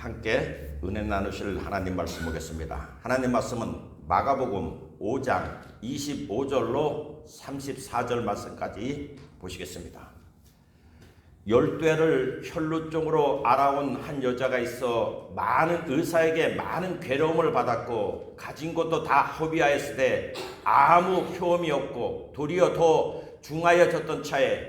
함께 은혜 나누실 하나님 말씀 보겠습니다. 하나님 말씀은 마가복음 5장 25절로 34절 말씀까지 보시겠습니다. 12를 혈루증으로 알아온 한 여자가 있어 많은 의사에게 많은 괴로움을 받았고 가진 것도 다 허비하였을 때 아무 효험이 없고 도리어 더 중하여졌던 차에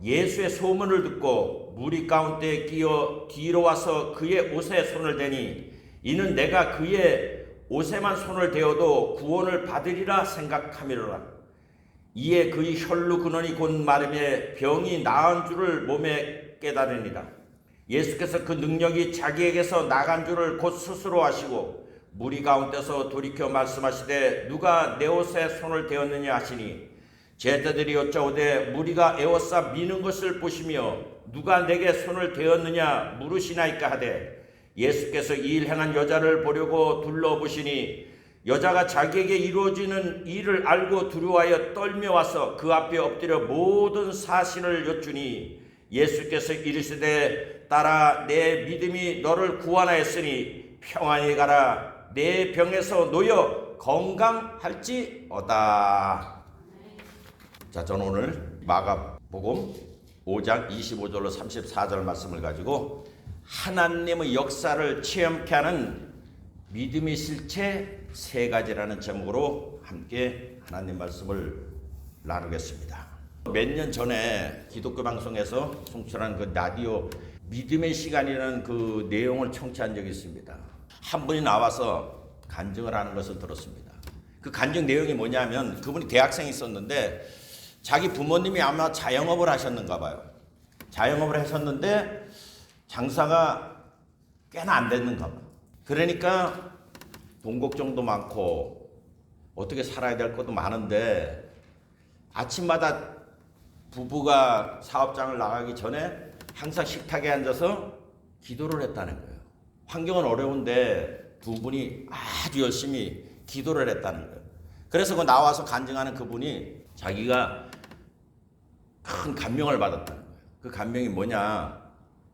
예수의 소문을 듣고 무리 가운데 끼어 뒤로 와서 그의 옷에 손을 대니 이는 내가 그의 옷에만 손을 대어도 구원을 받으리라 생각하미로라. 이에 그의 혈루 근원이 곧 마름에 병이 나은 줄을 몸에 깨달으니라. 예수께서 그 능력이 자기에게서 나간 줄을 곧 스스로 아시고 무리 가운데서 돌이켜 말씀하시되 누가 내 옷에 손을 대었느냐 하시니 제자들이 여짜오되 무리가 에워싸 미는 것을 보시며 누가 내게 손을 대었느냐 물으시나이까 하되 예수께서 이 일 행한 여자를 보려고 둘러보시니 여자가 자기에게 이루어지는 일을 알고 두려워하여 떨며 와서 그 앞에 엎드려 모든 사실을 여쭈니 예수께서 이르시되 딸아 내 믿음이 너를 구원하였으니 평안히 가라 내 병에서 놓여 건강할지어다. 자, 저는 오늘 마가복음 5장 25절로 34절 말씀을 가지고 하나님의 역사를 체험케 하는 믿음의 실체 세 가지라는 제목으로 함께 하나님 말씀을 나누겠습니다. 몇 년 전에 기독교 방송에서 송출한 그 라디오 믿음의 시간이라는 그 내용을 청취한 적이 있습니다. 한 분이 나와서 간증을 하는 것을 들었습니다. 그 간증 내용이 뭐냐면 그분이 대학생이 있었는데 자기 부모님이 아마 자영업을 하셨는가 봐요. 자영업을 하셨는데 장사가 꽤나 안 됐는가 봐요. 그러니까 돈 걱정도 많고 어떻게 살아야 될 것도 많은데 아침마다 부부가 사업장을 나가기 전에 항상 식탁에 앉아서 기도를 했다는 거예요. 환경은 어려운데 두 분이 아주 열심히 기도를 했다는 거예요. 그래서 그 나와서 간증하는 그분이 자기가 큰 감명을 받았다는 거예요. 그 감명이 뭐냐?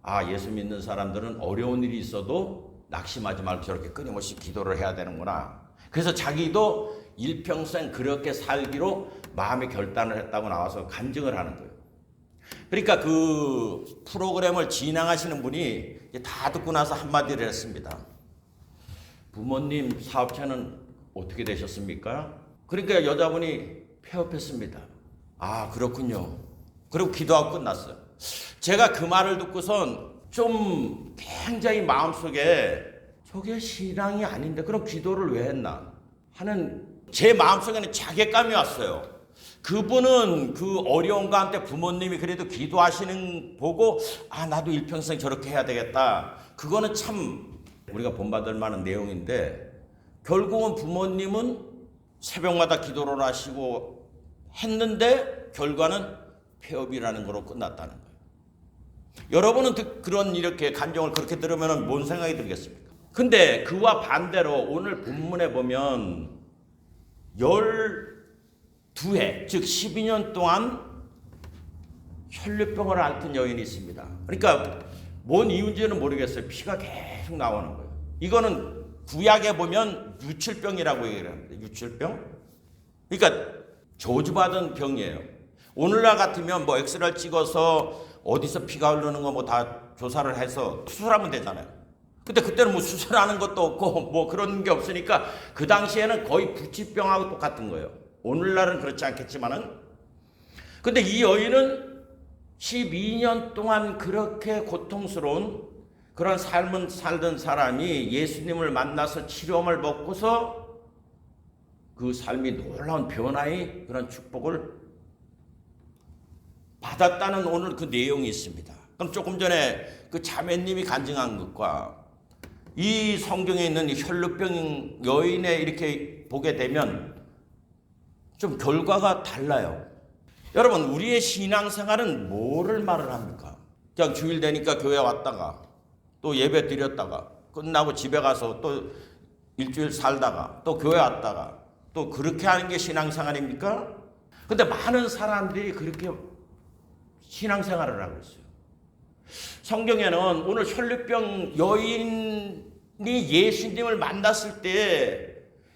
아, 예수 믿는 사람들은 어려운 일이 있어도 낙심하지 말고 저렇게 끊임없이 기도를 해야 되는구나. 그래서 자기도 일평생 그렇게 살기로 마음의 결단을 했다고 나와서 간증을 하는 거예요. 그러니까 그 프로그램을 진행하시는 분이 다 듣고 나서 한마디를 했습니다. 부모님 사업체는 어떻게 되셨습니까? 그러니까 여자분이 폐업했습니다. 아, 그렇군요. 그리고 기도하고 끝났어요. 제가 그 말을 듣고선 좀 굉장히 마음속에 저게 신앙이 아닌데 그럼 기도를 왜 했나 하는 제 마음속에는 자괴감이 왔어요. 그분은 그 어려운 가운데 부모님이 그래도 기도하시는 보고 아, 나도 일평생 저렇게 해야 되겠다. 그거는 참 우리가 본받을 만한 내용인데 결국은 부모님은 새벽마다 기도를 하시고 했는데 결과는 폐업이라는 거로 끝났다는 거예요. 여러분은 그런 이렇게 간증을 그렇게 들으면 뭔 생각이 들겠습니까? 근데 그와 반대로 오늘 본문에 보면 12해 즉 12년 동안 혈류병을 앓던 여인이 있습니다. 그러니까 뭔 이유인지는 모르겠어요. 피가 계속 나오는 거예요. 이거는 구약에 보면 유출병이라고 얘기를 합니다. 유출병? 그러니까 저주받은 병이에요. 오늘날 같으면 뭐 엑스레이를 찍어서 어디서 피가 흐르는 거 뭐 다 조사를 해서 수술하면 되잖아요. 근데 그때는 뭐 수술하는 것도 없고 뭐 그런 게 없으니까 그 당시에는 거의 불치병하고 똑같은 거예요. 오늘날은 그렇지 않겠지만은. 근데 이 여인은 12년 동안 그렇게 고통스러운 그런 삶을 살던 사람이 예수님을 만나서 치료함을 먹고서 그 삶이 놀라운 변화의 그런 축복을 받았다는 오늘 그 내용이 있습니다. 그럼 조금 전에 그 자매님이 간증한 것과 이 성경에 있는 혈루병 여인의 이렇게 보게 되면 좀 결과가 달라요. 여러분, 우리의 신앙생활은 뭐를 말을 합니까? 그냥 주일 되니까 교회 왔다가 또 예배 드렸다가 끝나고 집에 가서 또 일주일 살다가 또 교회 왔다가 또 그렇게 하는 게 신앙생활입니까? 근데 많은 사람들이 그렇게 신앙생활을 하고 있어요. 성경에는 오늘 혈루병 여인이 예수님을 만났을 때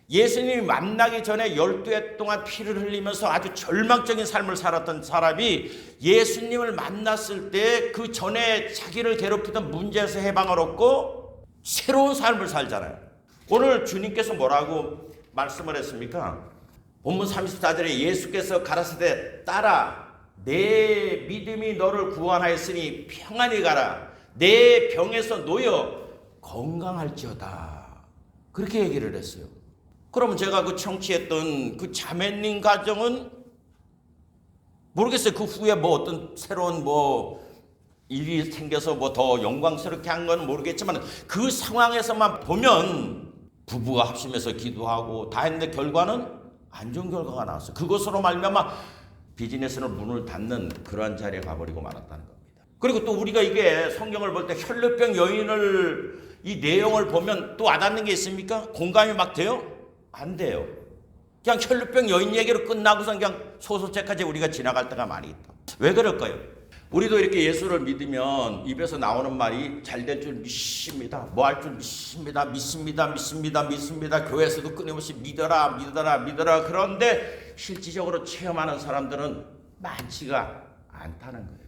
예수님이 만나기 전에 12해 동안 피를 흘리면서 아주 절망적인 삶을 살았던 사람이 예수님을 만났을 때 그 전에 자기를 괴롭히던 문제에서 해방을 얻고 새로운 삶을 살잖아요. 오늘 주님께서 뭐라고 말씀을 했습니까? 본문 34절에 예수께서 가라사대 딸아 내 믿음이 너를 구원하였으니 평안히 가라 내 병에서 놓여 건강할지어다 그렇게 얘기를 했어요. 그러면 제가 그 청취했던 그 자매님 가정은 모르겠어요. 그 후에 뭐 어떤 새로운 뭐 일이 생겨서 뭐 더 영광스럽게 한 건 모르겠지만 그 상황에서만 보면 부부가 합심해서 기도하고 다 했는데 결과는 안 좋은 결과가 나왔어요. 그것으로 말미암아 비즈니스는 문을 닫는 그러한 자리에 가버리고 말았다는 겁니다. 그리고 또 우리가 이게 성경을 볼 때 혈루병 여인을 이 내용을 보면 또 와닿는 게 있습니까? 공감이 막 돼요? 안 돼요. 그냥 혈루병 여인 얘기로 끝나고서 그냥 소설책까지 우리가 지나갈 때가 많이 있다. 왜 그럴까요? 우리도 이렇게 예수를 믿으면 입에서 나오는 말이 잘 될 줄 믿습니다. 뭐 할 줄 믿습니다. 믿습니다. 교회에서도 끊임없이 믿어라. 그런데 실질적으로 체험하는 사람들은 많지가 않다는 거예요.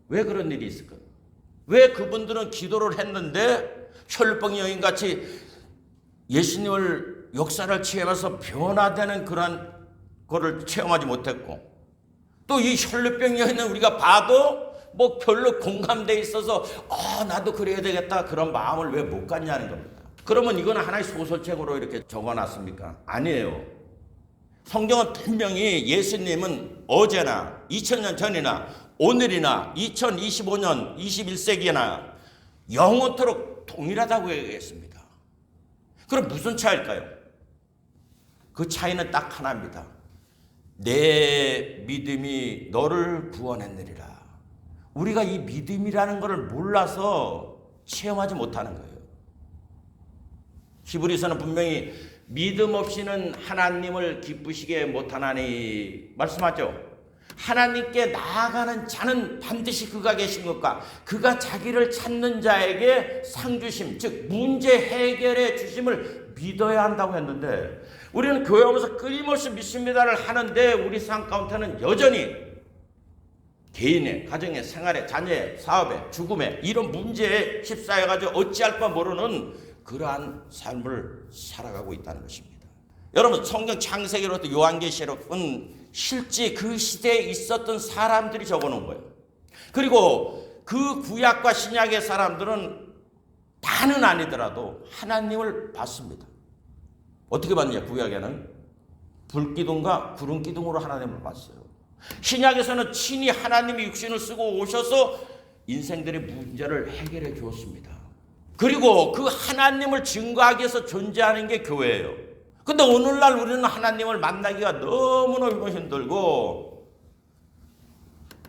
왜 그런 일이 있을까요? 왜 그분들은 기도를 했는데 혈루병 여인같이 예수님을 역사를 체험해서 변화되는 그런 거를 체험하지 못했고 또 이 혈루병 여인은 우리가 봐도 뭐 별로 공감돼 있어서 나도 그래야 되겠다 그런 마음을 왜 못 갖냐는 겁니다. 그러면 이건 하나의 소설책으로 이렇게 적어놨습니까? 아니에요. 성경은 분명히 예수님은 어제나 2000년 전이나 오늘이나 2025년 21세기나 영원토록 동일하다고 얘기했습니다. 그럼 무슨 차이일까요? 그 차이는 딱 하나입니다. 내 믿음이 너를 구원했느리라. 우리가 이 믿음이라는 것을 몰라서 체험하지 못하는 거예요. 히브리서는 분명히 믿음 없이는 하나님을 기쁘시게 못하나니 말씀하죠. 하나님께 나아가는 자는 반드시 그가 계신 것과 그가 자기를 찾는 자에게 상 주심, 즉 문제 해결해 주심을 믿어야 한다고 했는데 우리는 교회 오면서 끊임없이 믿습니다를 하는데 우리 삶 가운데는 여전히 개인의, 가정의, 생활의, 자녀의, 사업의, 죽음의 이런 문제에 휩싸여가지고 어찌할 바 모르는 그러한 삶을 살아가고 있다는 것입니다. 여러분 성경 창세기로부터 요한계시록은 실제 그 시대에 있었던 사람들이 적어놓은 거예요. 그리고 그 구약과 신약의 사람들은 다는 아니더라도 하나님을 봤습니다. 어떻게 봤냐? 구약에는 불기둥과 구름기둥으로 하나님을 봤어요. 신약에서는 친히 하나님이 육신을 쓰고 오셔서 인생들의 문제를 해결해 주었습니다. 그리고 그 하나님을 증거하기 위해서 존재하는 게 교회예요. 근데 오늘날 우리는 하나님을 만나기가 너무너무 힘들고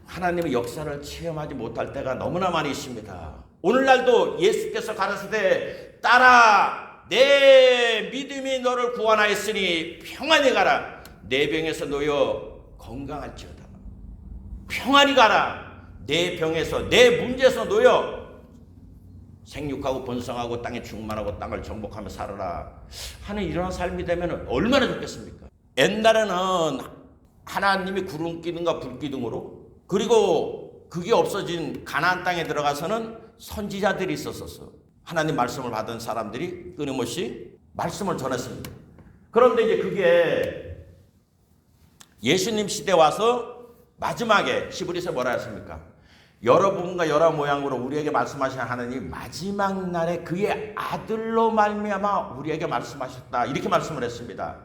하나님의 역사를 체험하지 못할 때가 너무나 많이 있습니다. 오늘날도 예수께서 가라사대 딸아 내 믿음이 너를 구원하였으니 평안히 가라 내 병에서 놓여 건강할지어다. 평안히 가라 내 병에서 내 문제에서 놓여 생육하고 번성하고 땅에 충만하고 땅을 정복하며 살아라 하는 이런 삶이 되면 얼마나 좋겠습니까? 옛날에는 하나님이 구름기둥과 불기둥으로 그리고 그게 없어진 가나안 땅에 들어가서는 선지자들이 있었어요. 하나님 말씀을 받은 사람들이 끊임없이 말씀을 전했습니다. 그런데 이제 그게 예수님 시대 와서 마지막에 히브리서 뭐라 했습니까? 여러 부분과 여러 모양으로 우리에게 말씀하신 하나님 마지막 날에 그의 아들로 말미암아 우리에게 말씀하셨다 이렇게 말씀을 했습니다.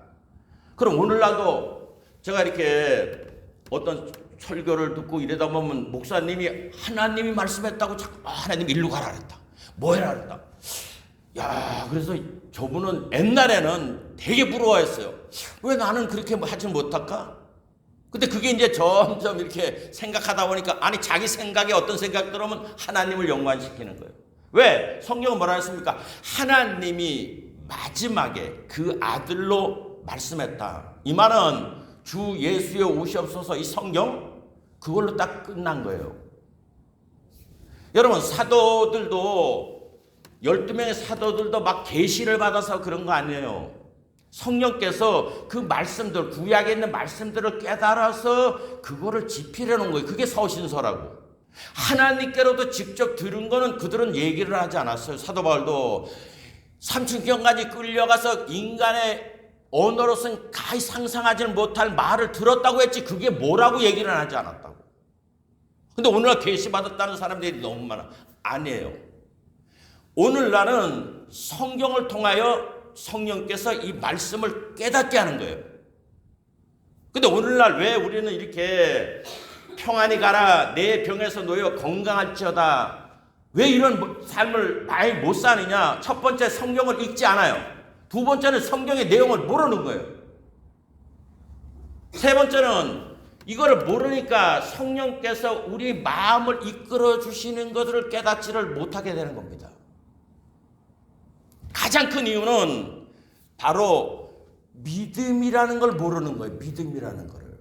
그럼 오늘날도 제가 이렇게 어떤 설교를 듣고 이러다 보면 목사님이 하나님이 말씀했다고 자꾸 하나님 일로 가라 그랬다 뭐 해라 그랬다. 야 그래서 저분은 옛날에는 되게 부러워했어요. 왜 나는 그렇게 하지 못할까? 근데 그게 이제 점점 이렇게 생각하다 보니까 아니 자기 생각에 어떤 생각 들어오면 하나님을 연관시키는 거예요. 왜? 성경은 뭐라 했습니까? 하나님이 마지막에 그 아들로 말씀했다. 이 말은 주 예수의 오시옵소서 이 성경 그걸로 딱 끝난 거예요. 여러분 사도들도 12명의 사도들도 막 계시를 받아서 그런 거 아니에요. 성령께서 그 말씀들, 구약에 있는 말씀들을 깨달아서 그거를 집필해 놓은 거예요. 그게 서신서라고. 하나님께로도 직접 들은 거는 그들은 얘기를 하지 않았어요. 사도 바울도 삼층경까지 끌려가서 인간의 언어로서는 가히 상상하지 못할 말을 들었다고 했지 그게 뭐라고 얘기를 하지 않았다고. 근데 오늘날 계시받았다는 사람들이 너무 많아. 아니에요. 오늘날은 성경을 통하여 성령께서 이 말씀을 깨닫게 하는 거예요. 근데 오늘날 왜 우리는 이렇게 평안히 가라, 내 병에서 놓여 건강할지어다, 왜 이런 삶을 많이 못 사느냐? 첫 번째, 성경을 읽지 않아요. 두 번째는 성경의 내용을 모르는 거예요. 세 번째는 이거를 모르니까 성령께서 우리 마음을 이끌어 주시는 것들을 깨닫지를 못하게 되는 겁니다. 가장 큰 이유는 바로 믿음이라는 걸 모르는 거예요. 믿음이라는 거를.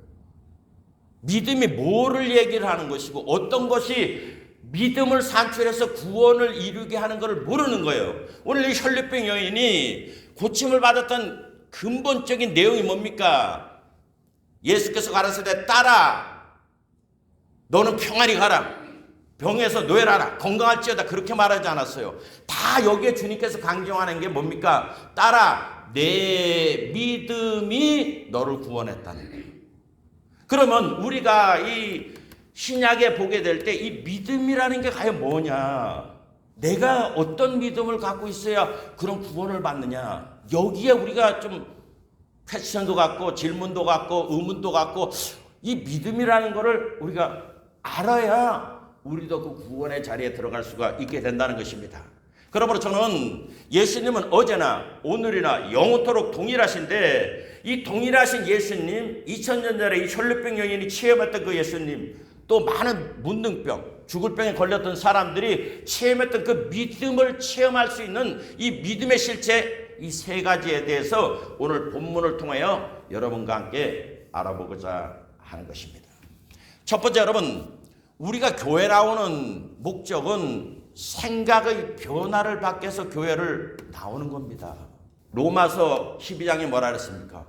믿음이 뭐를 얘기를 하는 것이고 어떤 것이 믿음을 산출해서 구원을 이루게 하는 것을 모르는 거예요. 오늘 이 혈류병 여인이 고침을 받았던 근본적인 내용이 뭡니까? 예수께서 가라사대 따라 너는 평안히 가라. 병에서 노예라라. 건강할지어다. 그렇게 말하지 않았어요. 다 여기에 주님께서 강조하는 게 뭡니까? 따라 내 믿음이 너를 구원했다는 거예요. 그러면 우리가 이 신약에 보게 될 때 이 믿음이라는 게 과연 뭐냐? 내가 어떤 믿음을 갖고 있어야 그런 구원을 받느냐? 여기에 우리가 좀 퀘스천도 갖고 질문도 갖고 의문도 갖고 이 믿음이라는 거를 우리가 알아야 우리도 그 구원의 자리에 들어갈 수가 있게 된다는 것입니다. 그러므로 저는 예수님은 어제나 오늘이나 영원토록 동일하신데 이 동일하신 예수님, 2000년 전에 이 혈류병 여인이 체험했던 그 예수님, 또 많은 문둥병, 죽을 병에 걸렸던 사람들이 체험했던 그 믿음을 체험할 수 있는 이 믿음의 실체, 이 세 가지에 대해서 오늘 본문을 통하여 여러분과 함께 알아보고자 하는 것입니다. 첫 번째, 여러분, 우리가 교회 나오는 목적은 생각의 변화를 받기 위해서 교회를 나오는 겁니다. 로마서 12장에 뭐라 그랬습니까?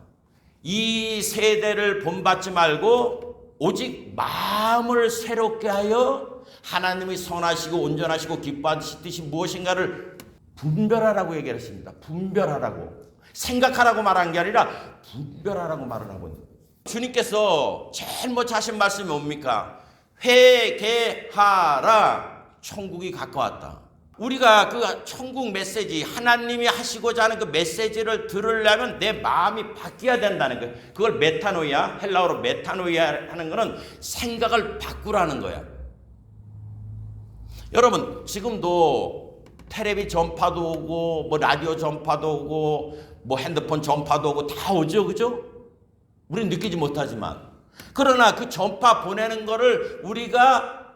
이 세대를 본받지 말고 오직 마음을 새롭게 하여 하나님의 선하시고 온전하시고 기뻐하신 뜻이 무엇인가를 분별하라고 얘기를 했습니다. 분별하라고. 생각하라고 말한 게 아니라 분별하라고 말을 하고 있는 거예요. 주님께서 제일 먼저 하신 말씀이 뭡니까? 회개하라. 천국이 가까웠다. 우리가 그 천국 메시지, 하나님이 하시고자 하는 그 메시지를 들으려면 내 마음이 바뀌어야 된다는 거예요. 그걸 메타노이아, 헬라어로 메타노이아 하는 거는 생각을 바꾸라는 거야. 여러분, 지금도 텔레비 전파도 오고, 뭐 라디오 전파도 오고, 뭐 핸드폰 전파도 오고 다 오죠, 그죠? 우리는 느끼지 못하지만. 그러나 그 전파 보내는 거를 우리가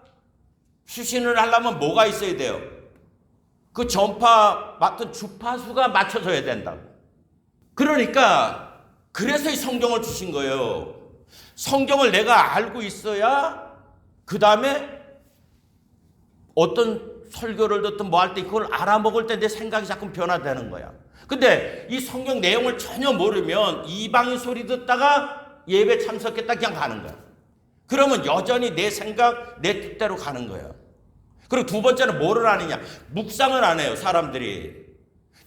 수신을 하려면 뭐가 있어야 돼요? 그 전파 맡은 주파수가 맞춰져야 된다고. 그러니까 그래서 이 성경을 주신 거예요. 성경을 내가 알고 있어야 그 다음에 어떤 설교를 듣든 뭐 할 때 그걸 알아먹을 때 내 생각이 자꾸 변화되는 거야. 근데 이 성경 내용을 전혀 모르면 이방인 소리 듣다가 예배 참석했다 그냥 가는 거야. 그러면 여전히 내 생각, 내 뜻대로 가는 거야. 그리고 두 번째는 뭐를 하느냐? 묵상을 안 해요, 사람들이.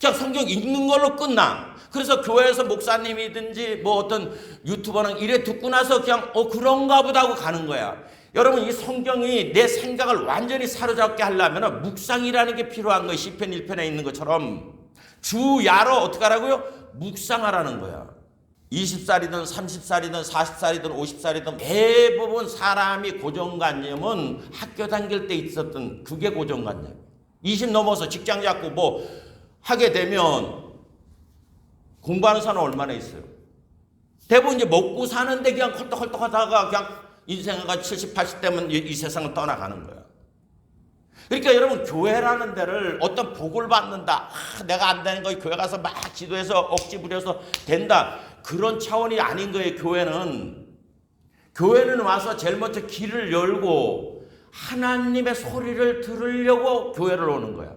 그냥 성경 읽는 걸로 끝나. 그래서 교회에서 목사님이든지 뭐 어떤 유튜버는 이래 듣고 나서 그냥 그런가 보다 하고 가는 거야. 여러분, 이 성경이 내 생각을 완전히 사로잡게 하려면 묵상이라는 게 필요한 거예요. 시편 1편에 있는 것처럼 주야로 어떻게 하라고요? 묵상하라는 거야. 20살이든 30살이든 40살이든 50살이든 대부분 사람이 고정관념은 학교 다닐 때 있었던 그게 고정관념. 20 넘어서 직장 잡고 뭐 하게 되면 공부하는 사람 얼마나 있어요? 대부분 이제 먹고 사는데 그냥 헐떡헐떡 하다가 그냥 인생가 70, 80대면 이 세상을 떠나가는 거야. 그러니까 여러분, 교회라는 데를 어떤 복을 받는다, 내가 안 되는 거 교회 가서 막 기도해서 억지 부려서 된다, 그런 차원이 아닌 거예요. 교회는 와서 제일 먼저 길을 열고 하나님의 소리를 들으려고 교회를 오는 거야.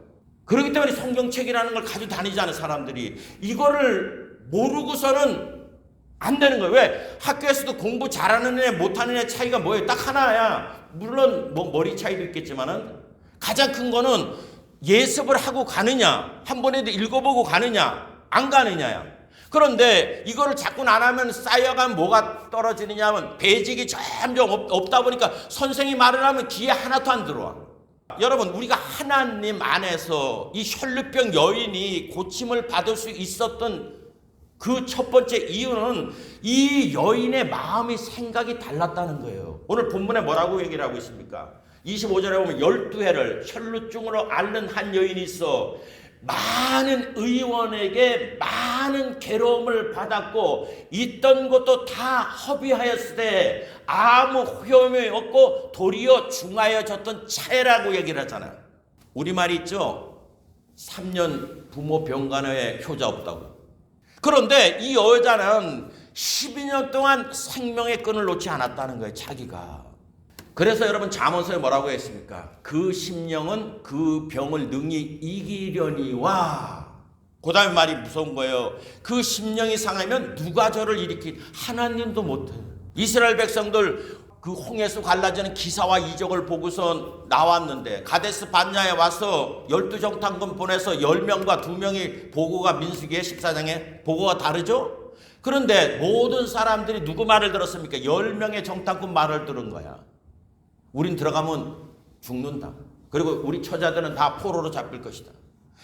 그렇기 때문에 성경책이라는 걸 가지고 다니지 않은 사람들이 이거를 모르고서는 안 되는 거예요. 왜? 학교에서도 공부 잘하는 애 못하는 애 차이가 뭐예요? 딱 하나야. 물론 뭐 머리 차이도 있겠지만은 가장 큰 거는 예습을 하고 가느냐, 한 번에도 읽어보고 가느냐, 안 가느냐야. 그런데 이거를 자꾸 안 하면 쌓여가면 뭐가 떨어지느냐 하면 배직이 점점 없다 보니까 선생이 말을 하면 귀에 하나도 안 들어와. 여러분, 우리가 하나님 안에서 이 혈루병 여인이 고침을 받을 수 있었던 그 첫 번째 이유는 이 여인의 마음이 생각이 달랐다는 거예요. 오늘 본문에 뭐라고 얘기를 하고 있습니까? 25절에 보면 12해를 혈루증으로 앓는 한 여인이 있어 많은 의원에게 많은 괴로움을 받았고 있던 것도 다 허비하였을 때 아무 효용이 없고 도리어 중하여졌던 차례라고 얘기를 하잖아요. 우리말이 있죠. 3년 부모 병간호에 효자 없다고. 그런데 이 여자는 12년 동안 생명의 끈을 놓지 않았다는 거예요. 자기가. 그래서 여러분 잠언서에 뭐라고 했습니까? 그 심령은 그 병을 능히 이기려니와. 그 다음에 말이 무서운 거예요. 그 심령이 상하면 누가 저를 하나님도 못해. 이스라엘 백성들 그 홍해에서 갈라지는 기사와 이적을 보고서 나왔는데 가데스 반야에 와서 12정탐꾼 보내서 10명과 2명이 보고가 민수기의 14장에 보고가 다르죠? 그런데 모든 사람들이 누구 말을 들었습니까? 10명의 정탐꾼 말을 들은 거야. 우린 들어가면 죽는다. 그리고 우리 처자들은 다 포로로 잡힐 것이다.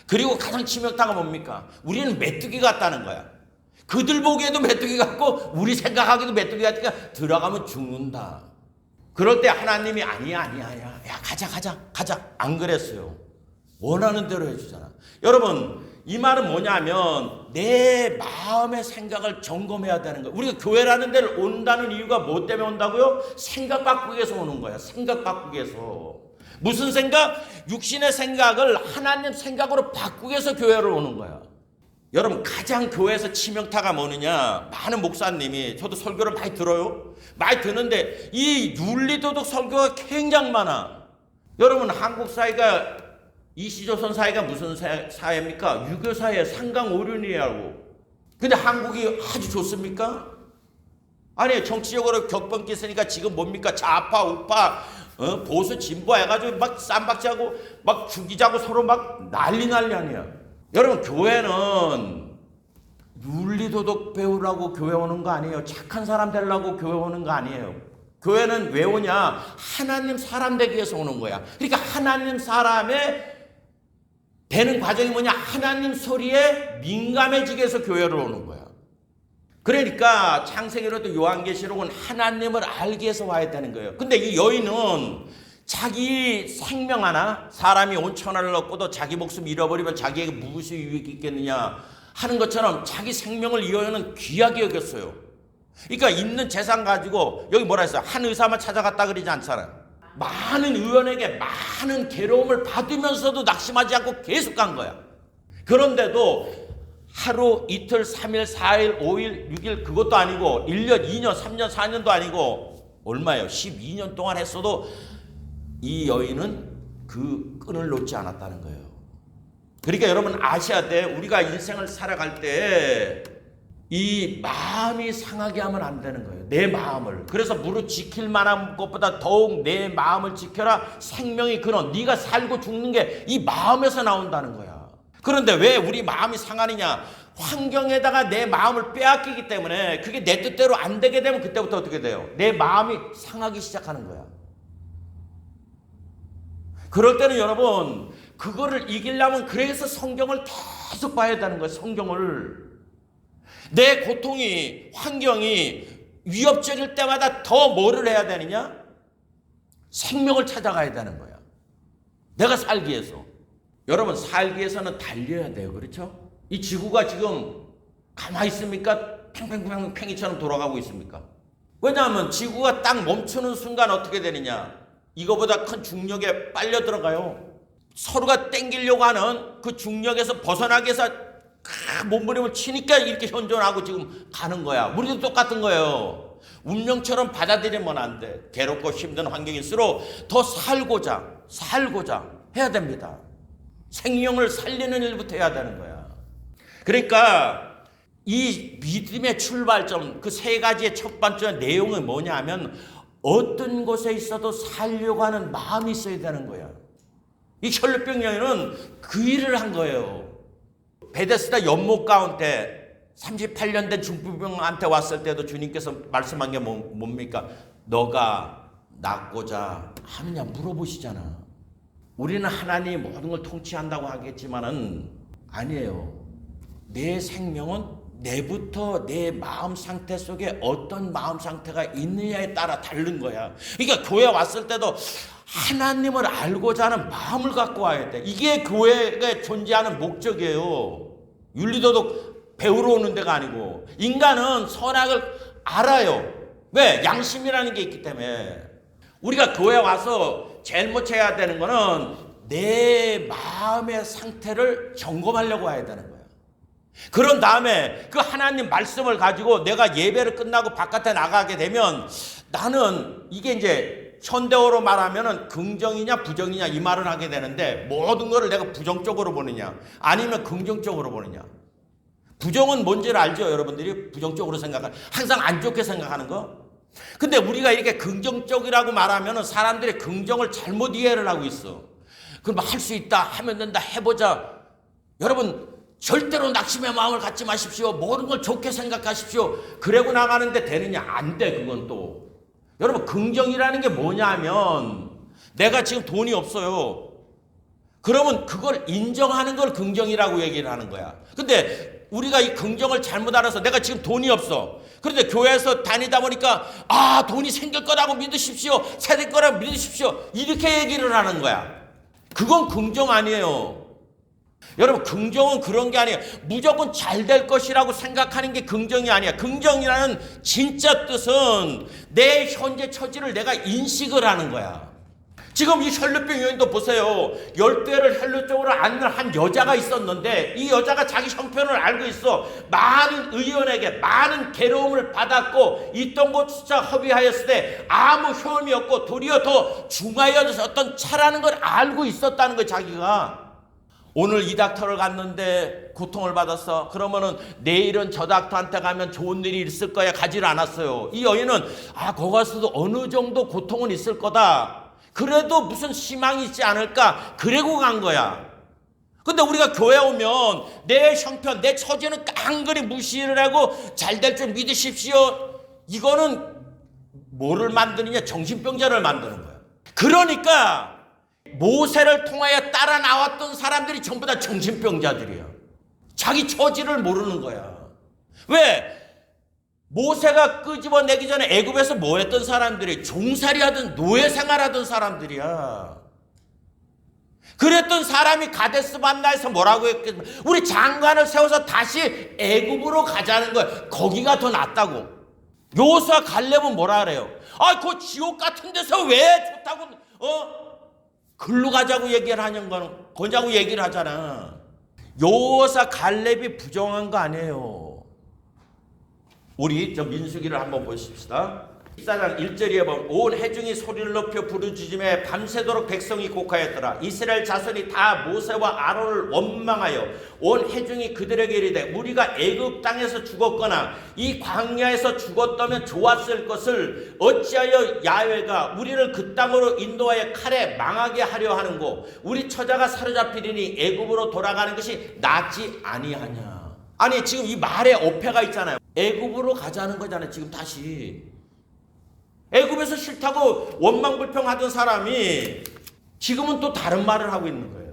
그리고 가장 치명타가 뭡니까? 우리는 메뚜기 같다는 거야. 그들 보기에도 메뚜기 같고 우리 생각하기도 메뚜기 같으니까 들어가면 죽는다. 그럴 때 하나님이 아니야. 야 가자. 안 그랬어요. 원하는 대로 해주잖아. 여러분, 이 말은 뭐냐면 내 마음의 생각을 점검해야 되는 거예요. 우리가 교회라는 데를 온다는 이유가 뭐 때문에 온다고요? 생각 바꾸기 위해서 오는 거야. 생각 바꾸기 위해서. 무슨 생각? 육신의 생각을 하나님 생각으로 바꾸기 위해서 교회를 오는 거야. 여러분, 가장 교회에서 치명타가 뭐느냐? 많은 목사님이, 저도 설교를 많이 들어요. 많이 듣는데 이 윤리도덕 설교가 굉장히 많아. 여러분, 한국 사회가, 이 시조선 사회가 무슨 사회입니까? 유교 사회, 상강오륜이라고. 근데 한국이 아주 좋습니까? 아니, 정치적으로 격변기 있으니까 지금 뭡니까? 좌파, 우파, 보수, 진보 해가지고 막 쌈박질하고 막 죽이자고 서로 막 난리 아니야. 여러분, 교회는 윤리도덕 배우라고 교회 오는 거 아니에요. 착한 사람 되려고 교회 오는 거 아니에요. 교회는 왜 오냐? 하나님 사람 되기 위해서 오는 거야. 그러니까 하나님 사람의 되는 과정이 뭐냐? 하나님 소리에 민감해지기 위해서 교회를 오는 거야. 그러니까 창세기로도 요한계시록은 하나님을 알기 위해서 와야 되는 거예요. 근데 이 여인은 자기 생명 하나, 사람이 온 천하를 얻고도 자기 목숨 잃어버리면 자기에게 무엇이 유익이 있겠느냐 하는 것처럼 자기 생명을 이 여인은 귀하게 여겼어요. 그러니까 있는 재산 가지고, 여기 뭐라 했어요? 한 의사만 찾아갔다 그러지 않잖아요. 많은 의원에게 많은 괴로움을 받으면서도 낙심하지 않고 계속 간 거야. 그런데도 하루, 이틀, 3일, 4일, 5일, 6일 그것도 아니고 1년, 2년, 3년, 4년도 아니고 얼마예요? 12년 동안 했어도 이 여인은 그 끈을 놓지 않았다는 거예요. 그러니까 여러분 아셔야 돼. 우리가 인생을 살아갈 때 이 마음이 상하게 하면 안 되는 거예요. 내 마음을. 그래서 무릇 지킬 만한 것보다 더욱 내 마음을 지켜라. 생명의 근원. 네가 살고 죽는 게 이 마음에서 나온다는 거야. 그런데 왜 우리 마음이 상하느냐? 환경에다가 내 마음을 빼앗기기 때문에 그게 내 뜻대로 안 되게 되면 그때부터 어떻게 돼요? 내 마음이 상하기 시작하는 거야. 그럴 때는 여러분, 그거를 이기려면 그래서 성경을 계속 봐야 되는 거예요. 성경을. 내 고통이, 환경이 위협적일 때마다 더 뭐를 해야 되느냐? 생명을 찾아가야 되는 거야. 내가 살기 위해서. 여러분, 살기 위해서는 달려야 돼요. 그렇죠? 이 지구가 지금 가만히 있습니까? 팽팽팽팽이처럼 돌아가고 있습니까? 왜냐하면 지구가 딱 멈추는 순간 어떻게 되느냐? 이거보다 큰 중력에 빨려 들어가요. 서로가 땡기려고 하는 그 중력에서 벗어나기 위해서 몸부림을 치니까 이렇게 현존하고 지금 가는 거야. 우리도 똑같은 거예요. 운명처럼 받아들이면 안 돼. 괴롭고 힘든 환경일수록 더 살고자 해야 됩니다. 생명을 살리는 일부터 해야 되는 거야. 그러니까 이 믿음의 출발점, 그 세 가지의 첫 번째 내용은 뭐냐 하면 어떤 곳에 있어도 살려고 하는 마음이 있어야 되는 거야. 이 혈루병 여인은 그 일을 한 거예요. 베데스다 연못 가운데 38년 된 중풍병한테 왔을 때도 주님께서 말씀한 게 뭡니까? 너가 낫고자 하느냐 물어보시잖아. 우리는 하나님이 모든 걸 통치한다고 하겠지만은 아니에요. 내 생명은 내부터 내 마음 상태 속에 어떤 마음 상태가 있느냐에 따라 다른 거야. 그러니까 교회 왔을 때도 하나님을 알고자 하는 마음을 갖고 와야 돼. 이게 교회가 존재하는 목적이에요. 윤리도덕 배우러 오는 데가 아니고. 인간은 선악을 알아요. 왜? 양심이라는 게 있기 때문에. 우리가 교회 와서 제일 먼저 해야 되는 거는 내 마음의 상태를 점검하려고 와야 되는 거야. 그런 다음에 그 하나님 말씀을 가지고 내가 예배를 끝나고 바깥에 나가게 되면 나는 이게 이제 현대어로 말하면은 긍정이냐 부정이냐 이 말을 하게 되는데 모든 거를 내가 부정적으로 보느냐 아니면 긍정적으로 보느냐. 부정은 뭔지를 알죠? 여러분들이 부정적으로 생각하는, 항상 안 좋게 생각하는 거. 근데 우리가 이렇게 긍정적이라고 말하면은 사람들이 긍정을 잘못 이해를 하고 있어. 그럼 할 수 있다, 하면 된다, 해보자. 여러분 절대로 낙심의 마음을 갖지 마십시오. 모든 걸 좋게 생각하십시오. 그러고 나가는데 되느냐? 안 돼. 그건 또. 여러분 긍정이라는 게 뭐냐면 내가 지금 돈이 없어요. 그러면 그걸 인정하는 걸 긍정이라고 얘기를 하는 거야. 근데 우리가 이 긍정을 잘못 알아서 내가 지금 돈이 없어. 그런데 교회에서 다니다 보니까 돈이 생길 거라고 믿으십시오. 생길 거라고 믿으십시오. 이렇게 얘기를 하는 거야. 그건 긍정 아니에요. 여러분 긍정은 그런 게 아니에요. 무조건 잘 될 것이라고 생각하는 게 긍정이 아니야. 긍정이라는 진짜 뜻은 내 현재 처지를 내가 인식을 하는 거야. 지금 이 혈루병 여인도 보세요. 12회를 혈루증으로 앓는 한 여자가 있었는데 이 여자가 자기 형편을 알고 있어. 많은 의원에게 많은 괴로움을 받았고 있던 곳 숫자 허비하였을 때 아무 효험이 없고 도리어 더 중하여졌던 차라는 걸 알고 있었다는 거예요. 자기가. 오늘 이 닥터를 갔는데 고통을 받았어. 그러면은 내일은 저 닥터한테 가면 좋은 일이 있을 거야. 가지를 않았어요. 이 여인은 거기 가서도 어느 정도 고통은 있을 거다. 그래도 무슨 희망이 있지 않을까? 그러고 간 거야. 근데 우리가 교회 오면 내 형편, 내 처지는 깡그리 무시를 하고 잘 될 줄 믿으십시오. 이거는 뭐를 만드느냐? 정신병자를 만드는 거야. 그러니까 모세를 통하여 따라 나왔던 사람들이 전부 다 정신병자들이야. 자기 처지를 모르는 거야. 왜? 모세가 끄집어내기 전에 애굽에서 뭐 했던 사람들이 종살이 하던 노예 생활하던 사람들이야. 그랬던 사람이 가데스 바네아에서 뭐라고 했겠냐? 우리 장관을 세워서 다시 애굽으로 가자는 거야. 거기가 더 낫다고. 여호수아 갈렙은 뭐라 그래요? 그 지옥 같은 데서 왜 좋다고 글로 가자고 얘기를 하는 거는 거냐고 얘기를 하잖아. 여호수아 갈렙이 부정한 거 아니에요. 우리 저 민수기를 한번 보십시다. 14장 1절에 보면 온 회중이 소리를 높여 부르짖으며 밤새도록 백성이 곡하였더라. 이스라엘 자손이 다 모세와 아론을 원망하여 온 회중이 그들에게 이르되 우리가 애굽 땅에서 죽었거나 이 광야에서 죽었다면 좋았을 것을 어찌하여 야훼가 우리를 그 땅으로 인도하여 칼에 망하게 하려 하는고 우리 처자가 사로잡히리니 애굽으로 돌아가는 것이 낫지 아니하냐. 아니 지금 이 말에 어폐가 있잖아요. 애굽으로 가자는 거잖아요. 지금 다시 애굽에서 싫다고 원망불평하던 사람이 지금은 또 다른 말을 하고 있는 거예요.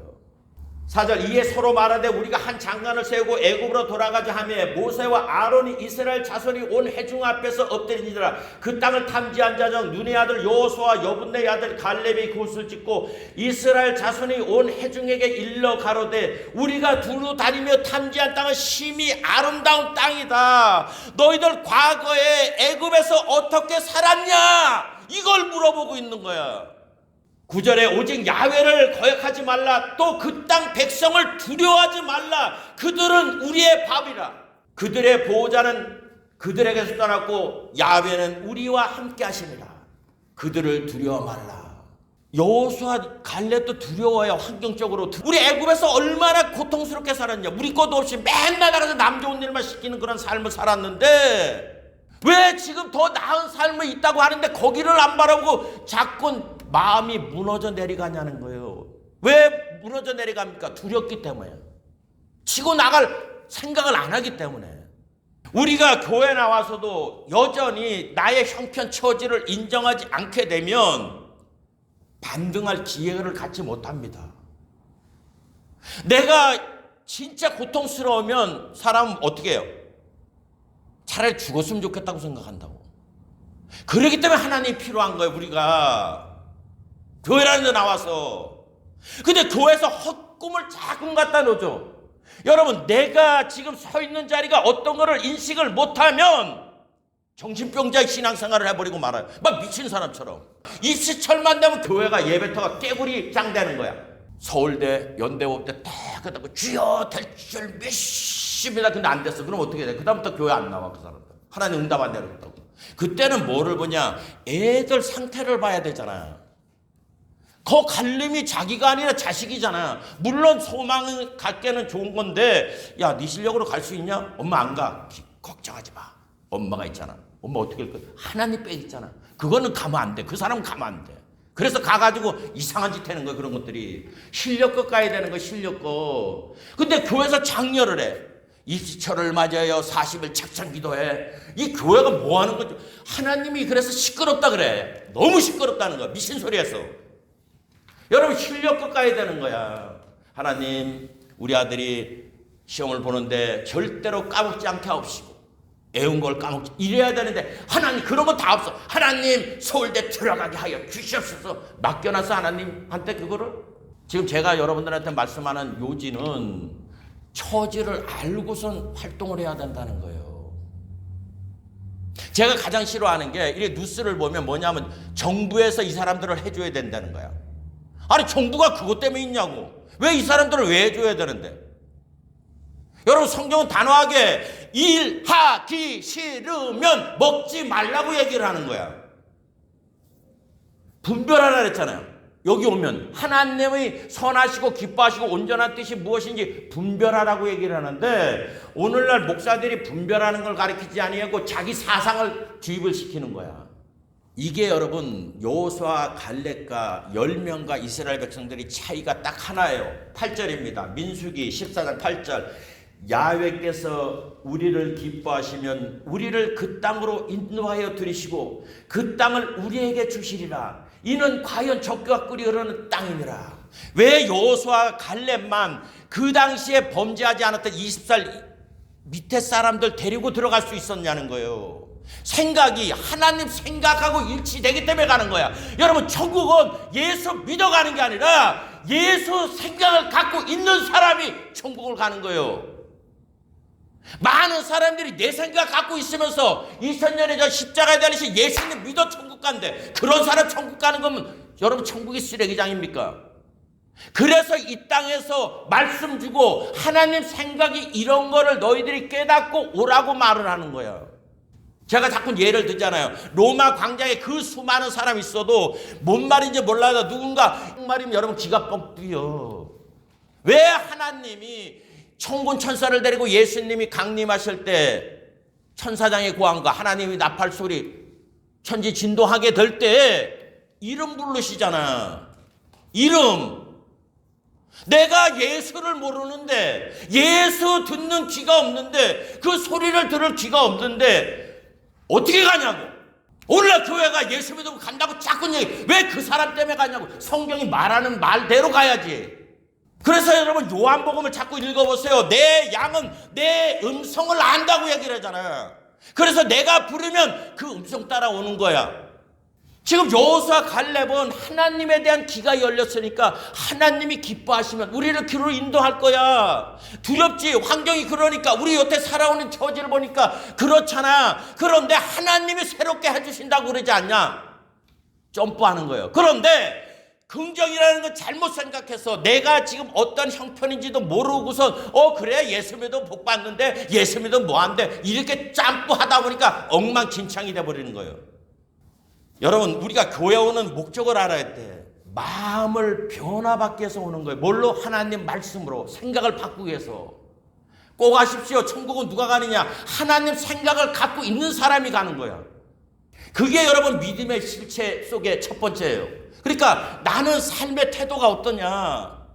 4절 이에 서로 말하되 우리가 한 장관을 세우고 애굽으로 돌아가자 하며 모세와 아론이 이스라엘 자손이 온 회중 앞에서 엎드리니라. 그 땅을 탐지한 자중 눈의 아들 여호수아와 여분네 아들 갈렙이 그곳을 짓고 이스라엘 자손이 온 회중에게 일러 가로되 우리가 두루 다니며 탐지한 땅은 심히 아름다운 땅이다. 너희들 과거에 애굽에서 어떻게 살았냐? 이걸 물어보고 있는 거야. 9절에 오직 야훼를 거역하지 말라. 또 그 땅 백성을 두려워하지 말라. 그들은 우리의 밥이라. 그들의 보호자는 그들에게서 떠났고 야훼는 우리와 함께 하시니라. 그들을 두려워 말라. 여호수아 갈렙도 두려워요. 환경적으로. 우리 애굽에서 얼마나 고통스럽게 살았냐. 우리 것도 없이 맨날 나가서 남 좋은 일만 시키는 그런 삶을 살았는데 왜 지금 더 나은 삶이 있다고 하는데 거기를 안 바라보고 자꾸 마음이 무너져 내려가냐는 거예요. 왜 무너져 내려갑니까? 두렵기 때문에. 치고 나갈 생각을 안 하기 때문에. 우리가 교회 나와서도 여전히 나의 형편 처지를 인정하지 않게 되면 반등할 기회를 갖지 못합니다. 내가 진짜 고통스러우면 사람은 어떻게 해요? 차라리 죽었으면 좋겠다고 생각한다고. 그렇기 때문에 하나님이 필요한 거예요. 우리가 교회라는 데 나와서. 근데 교회에서 헛꿈을 자꾸 갖다 놓죠. 여러분, 내가 지금 서 있는 자리가 어떤 거를 인식을 못하면 정신병자의 신앙생활을 해버리고 말아요. 막 미친 사람처럼. 입시철만 되면 교회가 예배터가 깨구리 짱 되는 거야. 서울대, 연대법대 딱 그다고 주여 될 줄 믿습니다. 근데 안 됐어. 그럼 어떻게 돼? 그다음부터 교회 안 나와 그 사람들. 하나님 응답 안 내렸다고. 그때는 뭐를 보냐? 애들 상태를 봐야 되잖아. 그 갈림이 자기가 아니라 자식이잖아. 물론 소망을 갖게는 좋은 건데, 야, 네 실력으로 갈 수 있냐? 엄마 안 가. 걱정하지 마. 엄마가 있잖아. 엄마 어떻게 할 거야? 하나님 빽 있잖아. 그거는 가면 안 돼. 그 사람은 가면 안 돼. 그래서 가가지고 이상한 짓 하는 거야. 그런 것들이. 실력껏 가야 되는 거야. 실력껏. 근데 교회에서 장려를 해. 입시철을 맞아요. 40일 책창 기도해. 이 교회가 뭐 하는 거지? 하나님이 그래서 시끄럽다 그래. 너무 시끄럽다는 거야. 미친 소리 했어. 여러분, 실력껏 가야 되는 거야. 하나님, 우리 아들이 시험을 보는데 절대로 까먹지 않게 하옵시고 애운 걸 까먹지 이래야 되는데 하나님 그런 거 다 없어. 하나님 서울대 들어가게 하여 주시옵소서. 맡겨놨어 하나님한테 그거를. 지금 제가 여러분들한테 말씀하는 요지는 처지를 알고선 활동을 해야 된다는 거예요. 제가 가장 싫어하는 게 이게 뉴스를 보면 뭐냐면 정부에서 이 사람들을 해줘야 된다는 거야. 아니 정부가 그것 때문에 있냐고. 왜 이 사람들을 왜 해줘야 되는데. 여러분, 성경은 단호하게 일하기 싫으면 먹지 말라고 얘기를 하는 거야. 분별하라 그랬잖아요. 여기 오면 하나님의 선하시고 기뻐하시고 온전한 뜻이 무엇인지 분별하라고 얘기를 하는데 오늘날 목사들이 분별하는 걸 가르치지 아니하고 자기 사상을 주입을 시키는 거야. 이게 여러분 여호수아 갈렙과 10명과 이스라엘 백성들이 차이가 딱 하나예요. 8절입니다. 민수기 14장 8절. 야훼께서 우리를 기뻐하시면 우리를 그 땅으로 인도하여 들이시고 그 땅을 우리에게 주시리라. 이는 과연 적과 꿀이 흐르는 땅이니라. 왜 여호수아 갈렙만 그 당시에 범죄하지 않았던 20살 밑에 사람들 데리고 들어갈 수 있었냐는 거예요. 생각이 하나님 생각하고 일치되기 때문에 가는 거야. 여러분, 천국은 예수 믿어가는 게 아니라 예수 생각을 갖고 있는 사람이 천국을 가는 거예요. 많은 사람들이 내 생각 갖고 있으면서 2000년에 저 십자가에 달리신 예수님 믿어 천국 간대. 그런 사람 천국 가는 거면 여러분 천국이 쓰레기장입니까? 그래서 이 땅에서 말씀 주고 하나님 생각이 이런 거를 너희들이 깨닫고 오라고 말을 하는 거야. 제가 자꾸 예를 들잖아요. 로마 광장에 그 수많은 사람이 있어도 뭔 말인지 몰라도 누군가 말이면 여러분 기가 뻥 뚫려. 왜 하나님이 천군 천사를 데리고 예수님이 강림하실 때 천사장의 고함과 하나님이 나팔 소리 천지 진동하게 될 때 이름 부르시잖아. 이름. 내가 예수를 모르는데 예수 듣는 귀가 없는데 그 소리를 들을 귀가 없는데 어떻게 가냐고. 오늘날 교회가 예수 믿으면 간다고 자꾸 얘기. 왜 그 사람 때문에 가냐고. 성경이 말하는 말대로 가야지. 그래서 여러분 요한복음을 자꾸 읽어보세요. 내 양은 내 음성을 안다고 얘기를 하잖아요. 그래서 내가 부르면 그 음성 따라오는 거야. 지금 여호수아 갈렙은 하나님에 대한 귀가 열렸으니까 하나님이 기뻐하시면 우리를 귀로 인도할 거야. 두렵지. 환경이 그러니까 우리 여태 살아오는 처지를 보니까 그렇잖아. 그런데 하나님이 새롭게 해주신다고 그러지 않냐. 점프하는 거예요. 그런데 긍정이라는 건 잘못 생각해서 내가 지금 어떤 형편인지도 모르고선 그래 예수 믿으면 복 받는데 예수 믿으면 뭐한대 이렇게 짬뿌하다 보니까 엉망진창이 돼버리는 거예요. 여러분 우리가 교회 오는 목적을 알아야 돼. 마음을 변화받기 위해서 오는 거예요. 뭘로? 하나님 말씀으로 생각을 바꾸기 위해서. 꼭 아십시오. 천국은 누가 가느냐? 하나님 생각을 갖고 있는 사람이 가는 거야. 그게 여러분 믿음의 실체 속의 첫 번째예요. 그러니까 나는 삶의 태도가 어떠냐?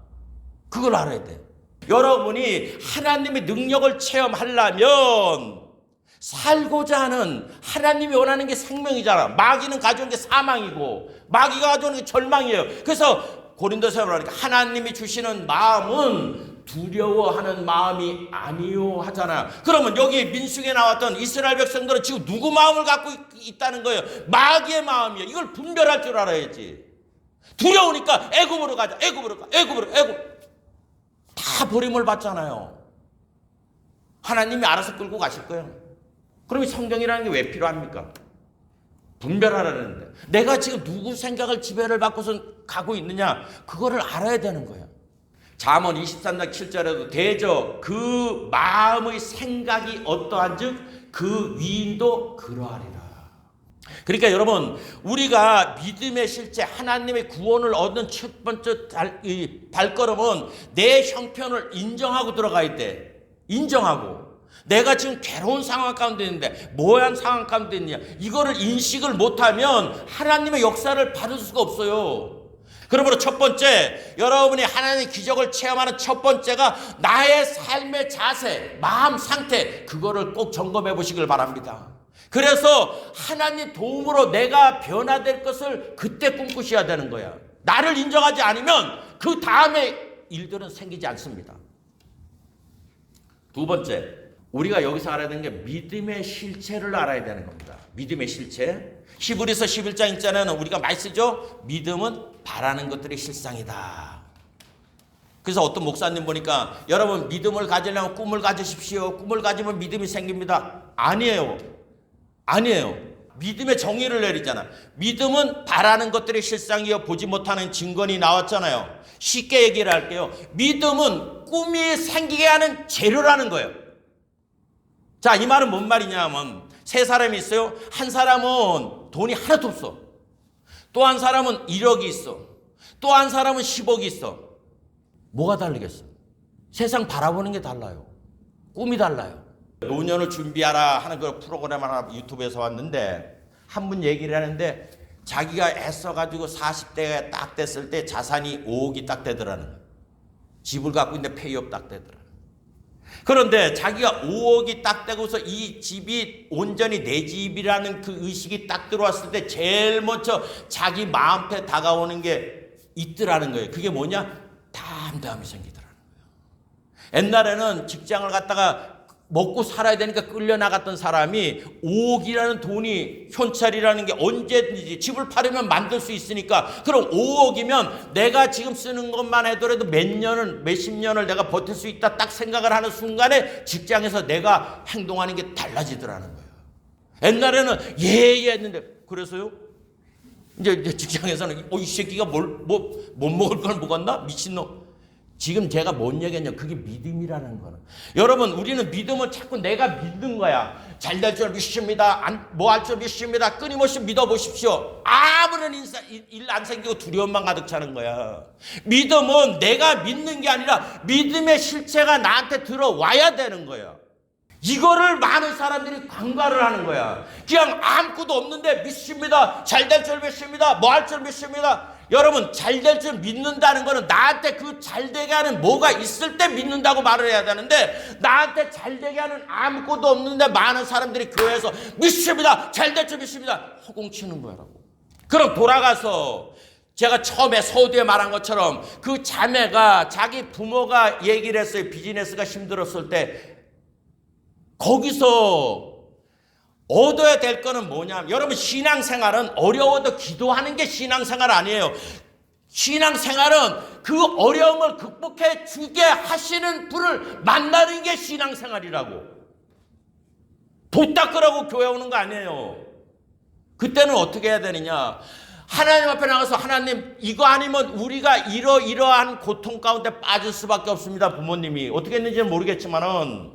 그걸 알아야 돼. 여러분이 하나님의 능력을 체험하려면 살고자 하는 하나님이 원하는 게 생명이잖아. 마귀는 가져온 게 사망이고 마귀가 가져오는 게 절망이에요. 그래서 고린도서로 하니까 하나님이 주시는 마음은 두려워하는 마음이 아니요 하잖아. 그러면 여기 민수기에 나왔던 이스라엘 백성들은 지금 누구 마음을 갖고 있다는 거예요? 마귀의 마음이에요. 이걸 분별할 줄 알아야지. 두려우니까 애굽으로 가자. 애굽으로 다 버림을 받잖아요. 하나님이 알아서 끌고 가실 거예요. 그럼 이 성경이라는 게 왜 필요합니까? 분별하라는데 내가 지금 누구 생각을 지배를 받고서 가고 있느냐 그거를 알아야 되는 거예요. 잠언 23장 7절에도 대저 그 마음의 생각이 어떠한즉 그 위인도 그러하리라. 그러니까 여러분 우리가 믿음의 실제 하나님의 구원을 얻는 첫 번째 발걸음은 내 형편을 인정하고 들어가야 돼. 인정하고 내가 지금 괴로운 상황 가운데 있는데 뭐한 상황 가운데 있느냐 이거를 인식을 못하면 하나님의 역사를 받을 수가 없어요. 그러므로 첫 번째 여러분이 하나님의 기적을 체험하는 첫 번째가 나의 삶의 자세 마음 상태 그거를 꼭 점검해 보시길 바랍니다. 그래서 하나님 도움으로 내가 변화될 것을 그때 꿈꾸셔야 되는 거야. 나를 인정하지 않으면 그 다음에 일들은 생기지 않습니다. 두 번째 우리가 여기서 알아야 되는 게 믿음의 실체를 알아야 되는 겁니다. 믿음의 실체. 히브리서 11장 1절에는 우리가 많이 쓰죠. 믿음은 바라는 것들이 실상이다. 그래서 어떤 목사님 보니까 여러분 믿음을 가지려면 꿈을 가지십시오. 꿈을 가지면 믿음이 생깁니다. 아니에요. 믿음의 정의를 내리잖아. 믿음은 바라는 것들이 실상이요 보지 못하는 증거니 나왔잖아요. 쉽게 얘기를 할게요. 믿음은 꿈이 생기게 하는 재료라는 거예요. 자, 이 말은 뭔 말이냐 하면 세 사람이 있어요. 한 사람은 돈이 하나도 없어. 또 한 사람은 1억이 있어. 또 한 사람은 10억이 있어. 뭐가 다르겠어? 세상 바라보는 게 달라요. 꿈이 달라요. 노년을 준비하라 하는 그 프로그램 하나 유튜브에서 왔는데 한 분 얘기를 하는데 자기가 애써가지고 40대가 딱 됐을 때 자산이 5억이 딱 되더라는 거예요. 집을 갖고 있는데 페이업 딱 되더라. 그런데 자기가 5억이 딱 되고서 이 집이 온전히 내 집이라는 그 의식이 딱 들어왔을 때 제일 먼저 자기 마음에 다가오는 게 있더라는 거예요. 그게 뭐냐? 담담이 생기더라는 거예요. 옛날에는 직장을 갔다가 먹고 살아야 되니까 끌려나갔던 사람이 5억이라는 돈이 현찰이라는 게 언제든지 집을 팔으면 만들 수 있으니까 그럼 5억이면 내가 지금 쓰는 것만 해더라도 몇십 년을 내가 버틸 수 있다 딱 생각을 하는 순간에 직장에서 내가 행동하는 게 달라지더라는 거예요. 옛날에는 예 했는데 그래서요? 이제 직장에서는 이 새끼가 못 먹을 걸 먹었나? 미친놈. 지금 제가 뭔 얘기했냐? 그게 믿음이라는 거는. 여러분, 우리는 믿음은 자꾸 내가 믿는 거야. 잘 될 줄 믿습니다. 뭐 할 줄 믿습니다. 끊임없이 믿어보십시오. 아무런 일 안 생기고 두려움만 가득 차는 거야. 믿음은 내가 믿는 게 아니라 믿음의 실체가 나한테 들어와야 되는 거야. 이거를 많은 사람들이 간과를 하는 거야. 그냥 아무것도 없는데 믿습니다. 잘 될 줄 믿습니다. 뭐 할 줄 믿습니다. 여러분, 잘 될 줄 믿는다는 거는 나한테 그 잘 되게 하는 뭐가 있을 때 믿는다고 말을 해야 되는데 나한테 잘 되게 하는 아무것도 없는데 많은 사람들이 교회에서 믿습니다. 잘 될 줄 믿습니다. 허공치는 거라고. 그럼 돌아가서 제가 처음에 서두에 말한 것처럼 그 자매가 자기 부모가 얘기를 했어요. 비즈니스가 힘들었을 때 거기서 얻어야 될 거는 뭐냐면 여러분 신앙생활은 어려워도 기도하는 게 신앙생활 아니에요. 신앙생활은 그 어려움을 극복해 주게 하시는 분을 만나는 게 신앙생활이라고. 돈 닦으라고 교회 오는 거 아니에요. 그때는 어떻게 해야 되느냐. 하나님 앞에 나가서 하나님 이거 아니면 우리가 이러이러한 고통 가운데 빠질 수밖에 없습니다. 부모님이 어떻게 했는지는 모르겠지만은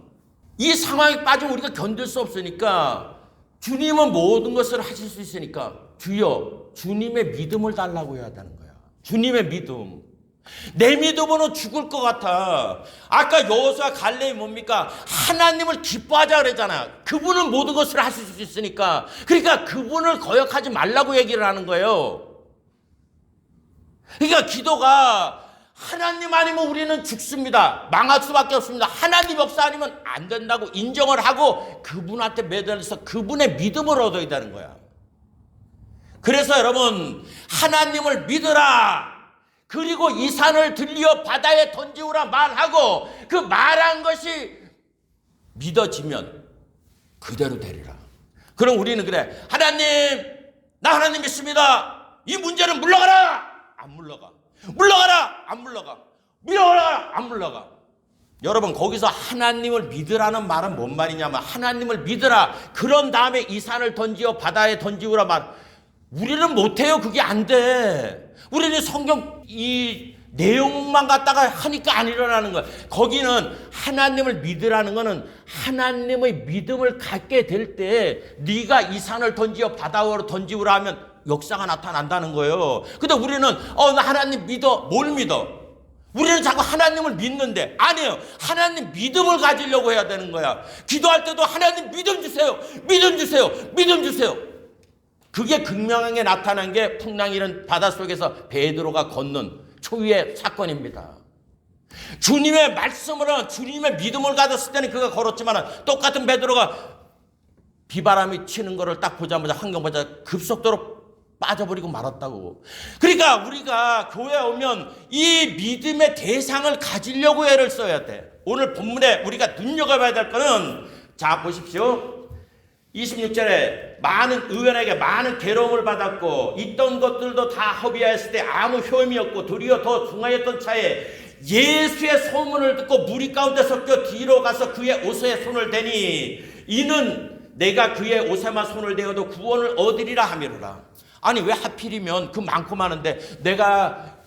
이 상황에 빠지면 우리가 견딜 수 없으니까 주님은 모든 것을 하실 수 있으니까 주여 주님의 믿음을 달라고 해야 되는 거야. 주님의 믿음. 내 믿음으로는 죽을 것 같아. 아까 여호수아 갈렙이 뭡니까? 하나님을 기뻐하자 그랬잖아. 그분은 모든 것을 하실 수 있으니까. 그러니까 그분을 거역하지 말라고 얘기를 하는 거예요. 그러니까 기도가 하나님 아니면 우리는 죽습니다. 망할 수밖에 없습니다. 하나님 없어 아니면 안 된다고 인정을 하고 그분한테 매달려서 그분의 믿음을 얻어야 되는 거야. 그래서 여러분 하나님을 믿으라. 그리고 이 산을 들려 바다에 던지우라 말하고 그 말한 것이 믿어지면 그대로 되리라. 그럼 우리는 그래. 하나님 나 하나님 믿습니다. 이 문제는 물러가라. 안 물러가. 물러가라. 안 물러가. 물러가라. 안 물러가. 여러분 거기서 하나님을 믿으라는 말은 뭔 말이냐면 하나님을 믿으라. 그런 다음에 이 산을 던지어 바다에 던지우라 말. 우리는 못해요. 그게 안 돼. 우리는 성경 이 내용만 갖다가 하니까 안 일어나는 거야. 거기는 하나님을 믿으라는 거는 하나님의 믿음을 갖게 될 때 네가 이 산을 던지어 바다로 던지우라 하면 역사가 나타난다는 거예요. 근데 우리는 나 하나님 믿어. 뭘 믿어? 우리는 자꾸 하나님을 믿는데 아니에요. 하나님 믿음을 가지려고 해야 되는 거야. 기도할 때도 하나님 믿음 주세요. 믿음 주세요. 믿음 주세요. 그게 극명하게 나타난 게 풍랑이 일은 바닷속에서 베드로가 걷는 초유의 사건입니다. 주님의 말씀으로 주님의 믿음을 가졌을 때는 그가 걸었지만 똑같은 베드로가 비바람이 치는 거를 딱 보자마자 환경 보자 급속도로 빠져버리고 말았다고. 그러니까 우리가 교회에 오면 이 믿음의 대상을 가지려고 애를 써야 돼. 오늘 본문에 우리가 눈여겨봐야 될 거는 자 보십시오. 26절에 많은 의원에게 많은 괴로움을 받았고 있던 것들도 다 허비하였을 때 아무 효험이 없고 도리어 더 중하였던 차에 예수의 소문을 듣고 무리 가운데 섞여 뒤로 가서 그의 옷에 손을 대니 이는 내가 그의 옷에만 손을 대어도 구원을 얻으리라 하미로라. 아니 왜 하필이면 그 많고 많은데 내가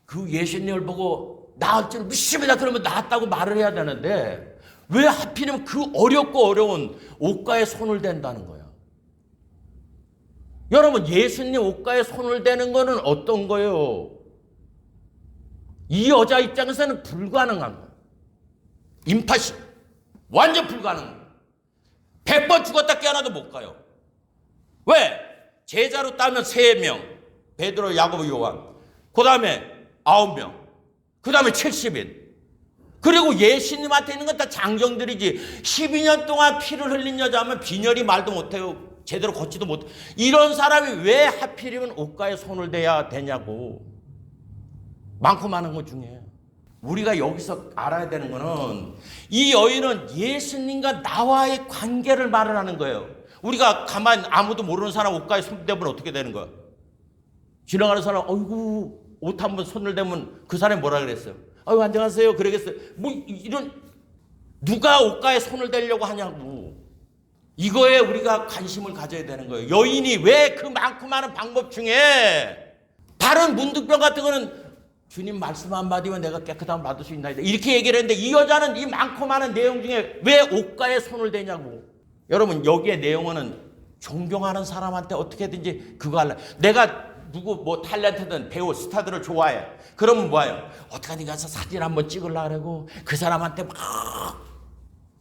그 예수님을 보고 나을 줄 믿습니다 그러면 나았다고 말을 해야 되는데 왜 하필이면 그 어렵고 어려운 옷가에 손을 댄다는 거야. 여러분 예수님 옷가에 손을 대는 거는 어떤 거예요? 이 여자 입장에서는 불가능한 거예요. 임파시 완전 불가능한 거예요. 100번 죽었다 깨어나도 못 가요. 왜? 제자로 따면 3명 베드로 야고보 요한 그 다음에 9명 그 다음에 70인 그리고 예수님한테 있는 건 다 장정들이지. 12년 동안 피를 흘린 여자면 빈혈이 말도 못해요. 제대로 걷지도 못해. 이런 사람이 왜 하필이면 옷가에 손을 대야 되냐고. 많고 많은 것 중에 우리가 여기서 알아야 되는 거는 이 여인은 예수님과 나와의 관계를 말을 하는 거예요. 우리가 가만 아무도 모르는 사람 옷가에 손 대면 어떻게 되는 거야? 지나가는 사람 어이구 옷 한번 손을 대면 그 사람이 뭐라 그랬어요? 아유 안녕하세요 그러겠어요. 뭐 이런 누가 옷가에 손을 대려고 하냐고. 이거에 우리가 관심을 가져야 되는 거예요. 여인이 왜 그 많고 많은 방법 중에 다른 문득병 같은 거는 주님 말씀 한마디면 내가 깨끗함을 받을 수 있나이다 이렇게 얘기를 했는데 이 여자는 이 많고 많은 내용 중에 왜 옷가에 손을 대냐고. 여러분 여기에 내용은 존경하는 사람한테 어떻게든지 그거 할래. 내가 누구 뭐 탤런트든 배우 스타들을 좋아해. 그러면 뭐예요? 어떻게든 가서 사진 한번 찍으려고 그러고 그 사람한테 막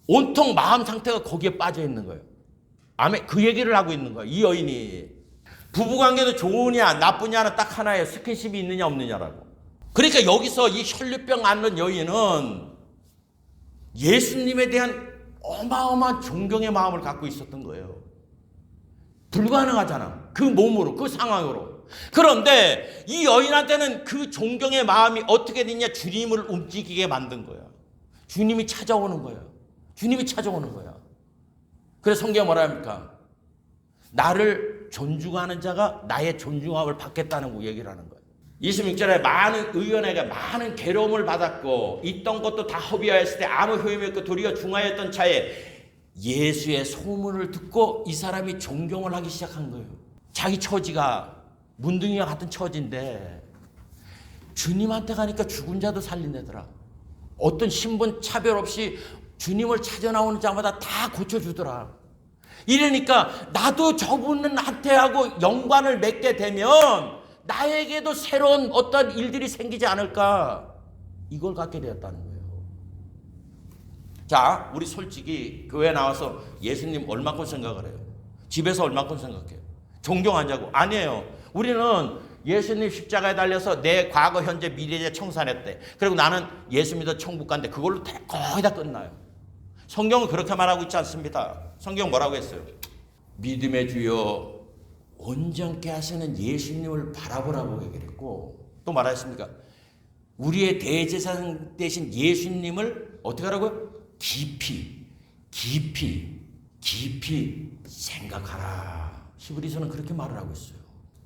온통 마음 상태가 거기에 빠져 있는 거예요. 아멘. 그 얘기를 하고 있는 거예요. 이 여인이 부부관계도 좋으냐 나쁘냐는 딱 하나예요. 스킨십이 있느냐 없느냐라고. 그러니까 여기서 이 혈류병 앓는 여인은 예수님에 대한 어마어마한 존경의 마음을 갖고 있었던 거예요. 불가능하잖아. 그 몸으로 그 상황으로. 그런데 이 여인한테는 그 존경의 마음이 어떻게 됐냐. 주님을 움직이게 만든 거야. 주님이 찾아오는 거야. 주님이 찾아오는 거야. 그래서 성경이 뭐라 합니까? 나를 존중하는 자가 나의 존중함을 받겠다는 얘기를 하는 거야. 26절에 많은 의원에게 많은 괴로움을 받았고 있던 것도 다 허비하였을 때 아무 효임이 없고 도리어 중하였던 차에 예수의 소문을 듣고 이 사람이 존경을 하기 시작한 거예요. 자기 처지가 문둥이와 같은 처지인데 주님한테 가니까 죽은 자도 살린다더라. 어떤 신분 차별 없이 주님을 찾아 나오는 자마다 다 고쳐주더라. 이러니까 나도 저분한테 하고 연관을 맺게 되면 나에게도 새로운 어떤 일들이 생기지 않을까, 이걸 갖게 되었다는 거예요. 자, 우리 솔직히 교회 나와서 예수님 얼마큼 생각을 해요? 집에서 얼마큼 생각해요? 존경하냐고? 아니에요. 우리는 예수님 십자가에 달려서 내 과거, 현재, 미래에 청산했대. 그리고 나는 예수 믿어 천국 간대. 그걸로 거의 다 끝나요. 성경은 그렇게 말하고 있지 않습니다. 성경 뭐라고 했어요? 믿음의 주여 온전케 하시는 예수님을 바라보라고 얘기를 했고, 또 말하셨습니까? 우리의 대제사장 대신 예수님을 어떻게 하라고요? 깊이 생각하라. 히브리서는 그렇게 말을 하고 있어요.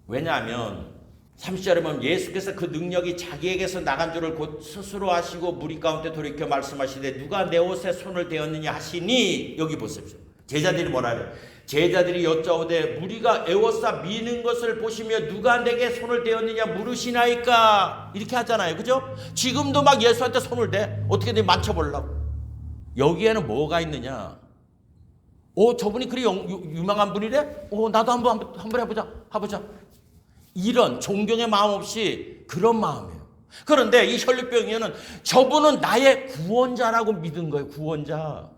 왜냐하면 30절에 보면 예수께서 그 능력이 자기에게서 나간 줄을 곧 스스로 아시고 무리 가운데 돌이켜 말씀하시되 누가 내 옷에 손을 대었느냐 하시니, 여기 보십시오. 제자들이 뭐라 해요? 제자들이 여짜오되 무리가 애워싸 미는 것을 보시며 누가 내게 손을 대었느냐 물으시나이까, 이렇게 하잖아요. 그죠? 지금도 막 예수한테 손을 대. 어떻게든 맞춰보려고. 여기에는 뭐가 있느냐? 저분이 그리 유명한 분이래? 나도 한번 해보자. 이런 존경의 마음 없이 그런 마음이에요. 그런데 이 혈류병이는 저분은 나의 구원자라고 믿은 거예요. 구원자.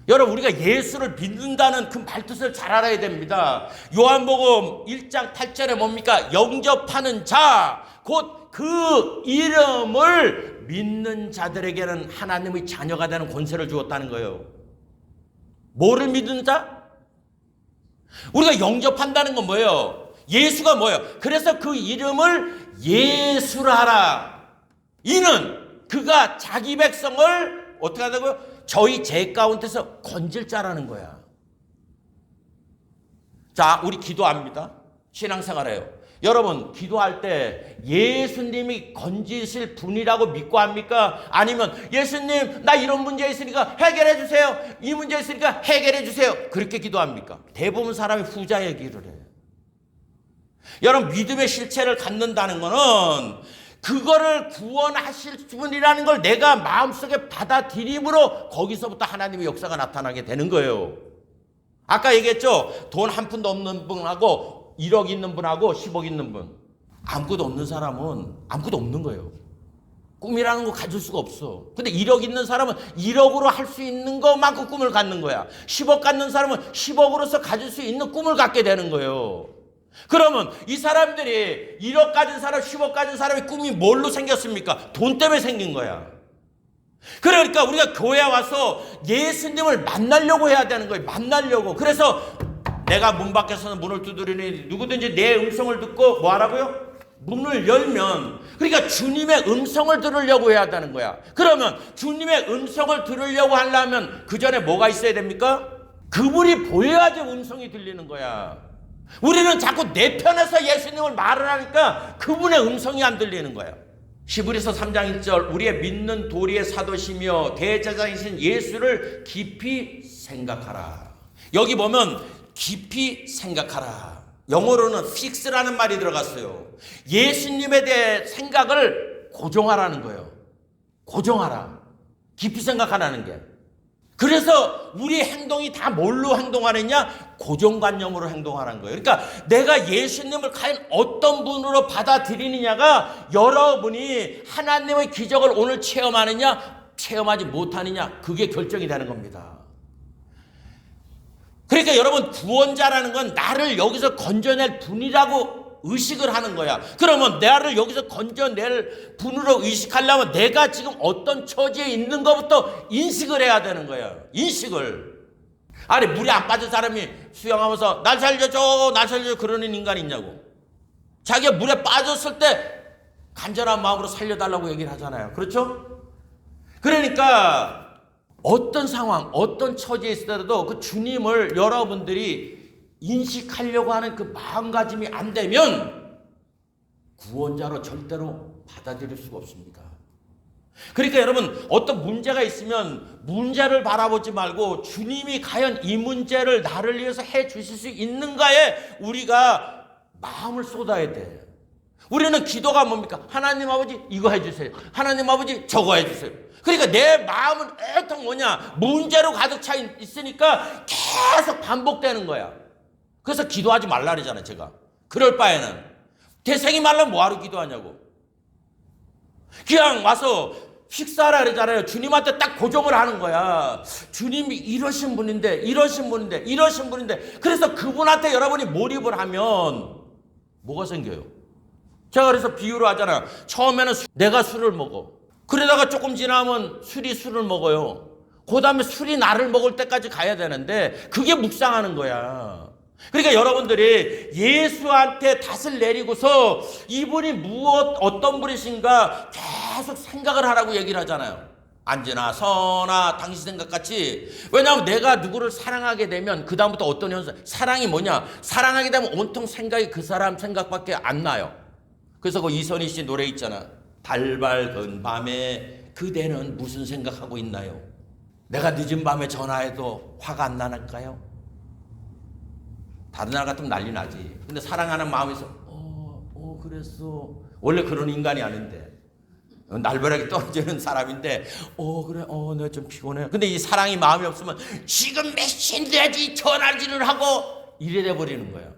여러분, 우리가 예수를 믿는다는 그 말뜻을 잘 알아야 됩니다. 요한복음 1장 8절에 뭡니까? 영접하는 자, 곧 그 이름을 믿는 자들에게는 하나님의 자녀가 되는 권세를 주었다는 거예요. 뭐를 믿는 자? 우리가 영접한다는 건 뭐예요? 예수가 뭐예요? 그래서 그 이름을 예수라 하라. 이는 그가 자기 백성을 어떻게 하다고요? 저희 죄 가운데서 건질 자라는 거야. 자, 우리 기도합니다. 신앙생활해요. 여러분, 기도할 때 예수님이 건지실 분이라고 믿고 합니까? 아니면 예수님 나 이런 문제 있으니까 해결해 주세요. 이 문제 있으니까 해결해 주세요. 그렇게 기도합니까? 대부분 사람이 후자 얘기를 해요. 여러분, 믿음의 실체를 갖는다는 거는 그거를 구원하실 분이라는 걸 내가 마음속에 받아들임으로 거기서부터 하나님의 역사가 나타나게 되는 거예요. 아까 얘기했죠? 돈 한 푼도 없는 분하고 1억 있는 분하고 10억 있는 분. 아무것도 없는 사람은 아무것도 없는 거예요. 꿈이라는 거 가질 수가 없어. 근데 1억 있는 사람은 1억으로 할 수 있는 것만큼 꿈을 갖는 거야. 10억 갖는 사람은 10억으로서 가질 수 있는 꿈을 갖게 되는 거예요. 그러면 이 사람들이 1억 가진 사람, 10억 가진 사람의 꿈이 뭘로 생겼습니까? 돈 때문에 생긴 거야. 그러니까 우리가 교회에 와서 예수님을 만나려고 해야 되는 거예요. 만나려고. 그래서 내가 문 밖에서는 문을 두드리니 누구든지 내 음성을 듣고 뭐 하라고요? 문을 열면, 그러니까 주님의 음성을 들으려고 해야 되는 거야. 그러면 주님의 음성을 들으려고 하려면 그 전에 뭐가 있어야 됩니까? 그분이 보여야지 음성이 들리는 거야. 우리는 자꾸 내 편에서 예수님을 말을 하니까 그분의 음성이 안 들리는 거야. 히브리서 3장 1절 우리의 믿는 도리의 사도시며 대제사장이신 예수를 깊이 생각하라. 여기 보면 깊이 생각하라. 영어로는 fix라는 말이 들어갔어요. 예수님에 대해 생각을 고정하라는 거예요. 고정하라. 깊이 생각하라는 게. 그래서 우리 행동이 다 뭘로 행동하느냐? 고정관념으로 행동하라는 거예요. 그러니까 내가 예수님을 과연 어떤 분으로 받아들이느냐가 여러분이 하나님의 기적을 오늘 체험하느냐 체험하지 못하느냐, 그게 결정이 되는 겁니다. 그러니까 여러분, 구원자라는 건 나를 여기서 건져낼 분이라고 의식을 하는 거야. 그러면 나를 여기서 건져낼 분으로 의식하려면 내가 지금 어떤 처지에 있는 것부터 인식을 해야 되는 거야. 인식을. 아니, 물에 안 빠진 사람이 수영하면서 날 살려줘 그러는 인간이 있냐고. 자기가 물에 빠졌을 때 간절한 마음으로 살려달라고 얘기를 하잖아요. 그렇죠? 그러니까 어떤 상황, 어떤 처지에 있더라도 그 주님을 여러분들이 인식하려고 하는 그 마음가짐이 안 되면 구원자로 절대로 받아들일 수가 없습니다. 그러니까 여러분, 어떤 문제가 있으면 문제를 바라보지 말고 주님이 과연 이 문제를 나를 위해서 해 주실 수 있는가에 우리가 마음을 쏟아야 돼. 우리는 기도가 뭡니까? 하나님 아버지 이거 해주세요. 하나님 아버지 저거 해주세요. 그러니까 내 마음은 애통 뭐냐? 문제로 가득 차 있으니까 계속 반복되는 거야. 그래서 기도하지 말라 그러잖아요, 제가. 그럴 바에는. 대생이 말라 뭐하러 기도하냐고. 그냥 와서 식사하라 그러잖아요. 주님한테 딱 고정을 하는 거야. 주님이 이러신 분인데, 이러신 분인데, 이러신 분인데. 그래서 그분한테 여러분이 몰입을 하면 뭐가 생겨요? 제가 그래서 비유를 하잖아요. 처음에는 내가 술을 먹어. 그러다가 조금 지나면 술이 술을 먹어요. 그 다음에 술이 나를 먹을 때까지 가야 되는데 그게 묵상하는 거야. 그러니까 여러분들이 예수한테 닷을 내리고서 이분이 어떤 분이신가 계속 생각을 하라고 얘기를 하잖아요. 안지나 서나 당신 생각같이. 왜냐하면 내가 누구를 사랑하게 되면 그 다음부터 어떤 현상, 사랑이 뭐냐? 사랑하게 되면 온통 생각이 그 사람 생각밖에 안 나요. 그래서 그 이선희 씨 노래 있잖아. 달 밝은 밤에 그대는 무슨 생각하고 있나요? 내가 늦은 밤에 전화해도 화가 안 나날까요? 다른 나라 같으면 난리 나지. 근데 사랑하는 마음에서 그랬어. 원래 그런 인간이 아닌데 날벼락이 떨어지는 사람인데 그래 내가 좀 피곤해. 근데 이 사랑이 마음이 없으면 지금 몇 시인데야지 전화를 하고 이래 돼 버리는 거야.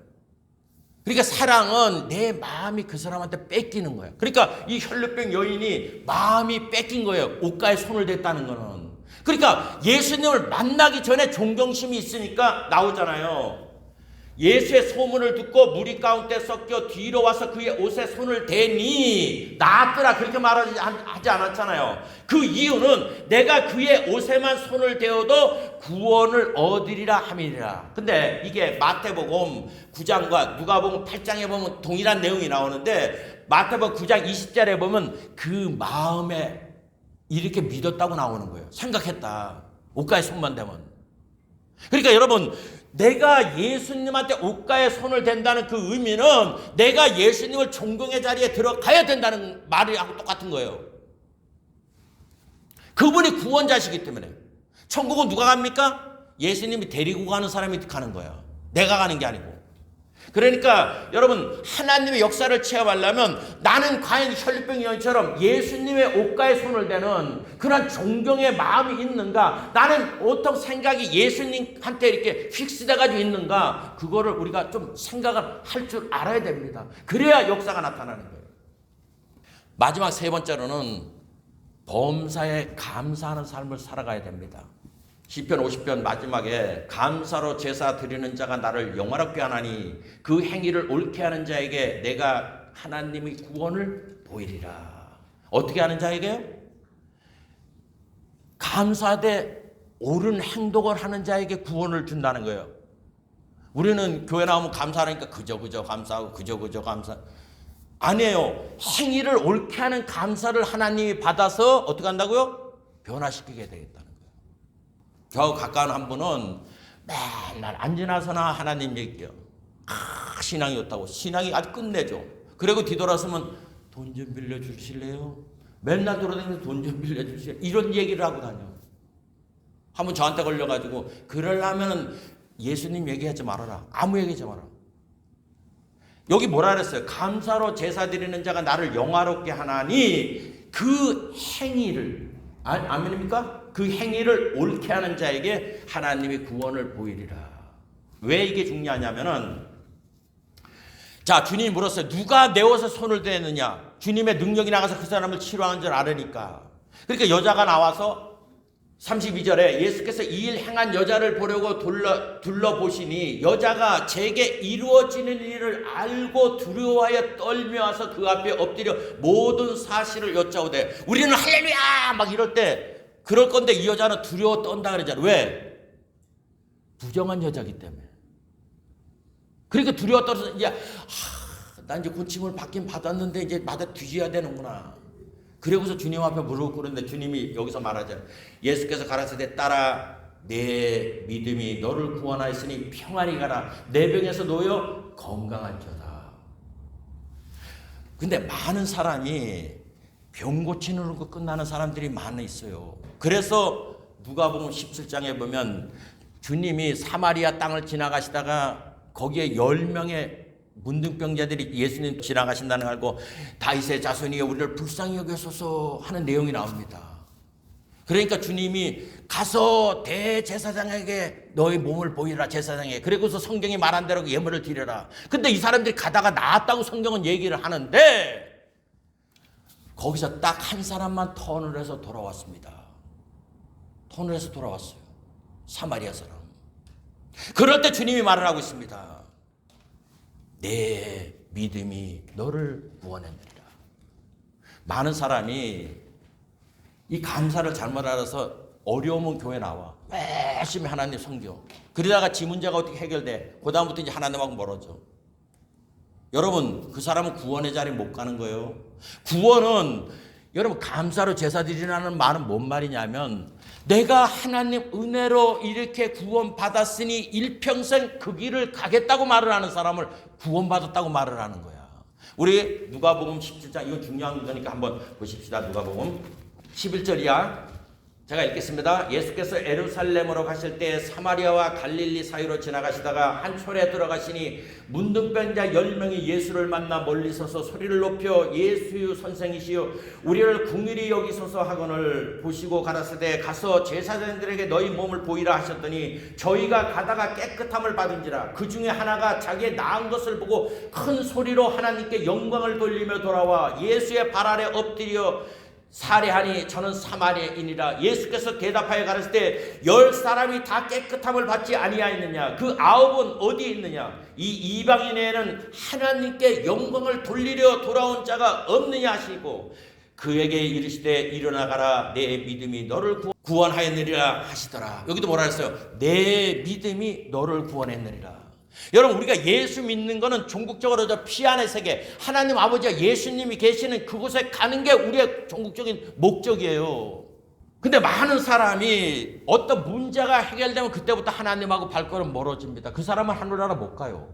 그러니까 사랑은 내 마음이 그 사람한테 뺏기는 거야. 그러니까 이 혈루병 여인이 마음이 뺏긴 거예요. 옷가에 손을 댔다는 거는. 그러니까 예수님을 만나기 전에 존경심이 있으니까 나오잖아요. 예수의 소문을 듣고 무리 가운데 섞여 뒤로 와서 그의 옷에 손을 대니 나았더라 그렇게 말하지 않았잖아요. 그 이유는 내가 그의 옷에만 손을 대어도 구원을 얻으리라 함이니라. 근데 이게 마태복음 9장과 누가복음 8장에 보면 동일한 내용이 나오는데 마태복음 9장 20절에 보면 그 마음에 이렇게 믿었다고 나오는 거예요. 생각했다. 옷가에 손만 대면. 그러니까 여러분 내가 예수님한테 옷가에 손을 댄다는 그 의미는 내가 예수님을 존경의 자리에 들어가야 된다는 말이하고 똑같은 거예요. 그분이 구원자시기 때문에. 천국은 누가 갑니까? 예수님이 데리고 가는 사람이 가는 거야. 내가 가는 게 아니고. 그러니까 여러분 하나님의 역사를 체험하려면 나는 과연 혈루병 여인처럼 예수님의 옷가에 손을 대는 그런 존경의 마음이 있는가? 나는 어떤 생각이 예수님한테 이렇게 픽스돼가지고 있는가? 그거를 우리가 좀 생각을 할 줄 알아야 됩니다. 그래야 역사가 나타나는 거예요. 마지막 세 번째로는 범사에 감사하는 삶을 살아가야 됩니다. 시편 50편 마지막에 감사로 제사 드리는 자가 나를 영화롭게 하나니 그 행위를 옳게 하는 자에게 내가 하나님의 구원을 보이리라. 어떻게 하는 자에게요? 감사하되 옳은 행동을 하는 자에게 구원을 준다는 거예요. 우리는 교회 나오면 감사하니까 그저 감사하고 그저 감사. 아니에요. 행위를 옳게 하는 감사를 하나님이 받아서 어떻게 한다고요? 변화시키게 되겠다는 거예요. 저 가까운 한 분은 맨날 안 지나서나 하나님 얘기해요. 신앙이 좋다고. 신앙이 아주 끝내죠. 그리고 뒤돌아서면 돈 좀 빌려주실래요? 맨날 돌아다니면서 돈 좀 빌려주실래요? 이런 얘기를 하고 다녀. 한번 저한테 걸려가지고 그러려면 예수님 얘기하지 말아라. 아무 얘기하지 말아라. 여기 뭐라 그랬어요? 감사로 제사 드리는 자가 나를 영화롭게 하나니 그 행위를 아멘입니까? 그 행위를 옳게 하는 자에게 하나님이 구원을 보이리라. 왜 이게 중요하냐면은 자 주님이 물었어요. 누가 내 옷에 손을 대느냐? 주님의 능력이 나가서 그 사람을 치료한 줄 알으니까. 그러니까 여자가 나와서 32절에 예수께서 이 일 행한 여자를 보려고 둘러보시니 여자가 제게 이루어지는 일을 알고 두려워하여 떨며 와서 그 앞에 엎드려 모든 사실을 여짜오되 우리는 할렐루야 막 이럴 때 그럴 건데 이 여자는 두려워 떤다 그러잖아요. 왜? 부정한 여자기 때문에. 그러니까 두려워 떨어서 이제 나 이제 고침을 받긴 받았는데 이제 마다 뒤져야 되는구나. 그러고서 주님 앞에 무릎 꿇는데 주님이 여기서 말하잖아요. 예수께서 가라사대 따라 내 믿음이 너를 구원하였으니 평안히 가라. 내 병에서 놓여 건강할지어다. 근데 많은 사람이 병 고치는 거 끝나는 사람들이 많이 있어요. 그래서 누가복음 17장에 보면 주님이 사마리아 땅을 지나가시다가 거기에 10명의 문둥병자들이 예수님 지나가신다는 걸 알고 다윗의 자손이여 우리를 불쌍히 여기소서 하는 내용이 나옵니다. 그러니까 주님이 가서 대제사장에게 너의 몸을 보이라 제사장에게. 그리고서 성경이 말한 대로 예물을 드려라. 근데 이 사람들이 가다가 나았다고 성경은 얘기를 하는데 거기서 딱 한 사람만 턴을 해서 돌아왔습니다. 턴을 해서 돌아왔어요. 사마리아 사람. 그럴 때 주님이 말을 하고 있습니다. 내 믿음이 너를 구원했느니라. 많은 사람이 이 감사를 잘못 알아서 어려우면 교회 나와. 열심히 하나님 섬겨. 그러다가 지 문제가 어떻게 해결돼? 그 다음부터 이제 하나님하고 멀어져. 여러분, 그 사람은 구원의 자리에 못 가는 거예요. 구원은 여러분 감사로 제사 드리라는 말은 뭔 말이냐면 내가 하나님 은혜로 이렇게 구원받았으니 일평생 그 길을 가겠다고 말을 하는 사람을 구원받았다고 말을 하는 거야. 우리 누가복음 17장, 이거 중요한 거니까 한번 보십시다. 누가복음 11절이야. 제가 읽겠습니다. 예수께서 예루살렘으로 가실 때 사마리아와 갈릴리 사이로 지나가시다가 한 촌에 들어가시니 문둥병자 10명이 예수를 만나 멀리 서서 소리를 높여 예수유 선생이시여 우리를 긍휼히 여기소서 하거늘 보시고 가라사대 가서 제사장들에게 너희 몸을 보이라 하셨더니 저희가 가다가 깨끗함을 받은지라. 그 중에 하나가 자기의 나은 것을 보고 큰 소리로 하나님께 영광을 돌리며 돌아와 예수의 발 아래 엎드려 살해하니 저는 사마리아인이라. 예수께서 대답하여 가르칠 때 10사람이 다 깨끗함을 받지 아니하였느냐? 그 9은 어디에 있느냐? 이 이방인에는 하나님께 영광을 돌리려 돌아온 자가 없느냐 하시고 그에게 이르시되 일어나가라 내 믿음이 너를 구원하였느니라 하시더라. 여기도 뭐라 했어요? 내 믿음이 너를 구원했느니라. 여러분, 우리가 예수 믿는 거는 종국적으로 저 피안의 세계, 하나님 아버지와 예수님이 계시는 그곳에 가는 게 우리의 종국적인 목적이에요. 근데 많은 사람이 어떤 문제가 해결되면 그때부터 하나님하고 발걸음 멀어집니다. 그 사람은 하늘나라 못 가요.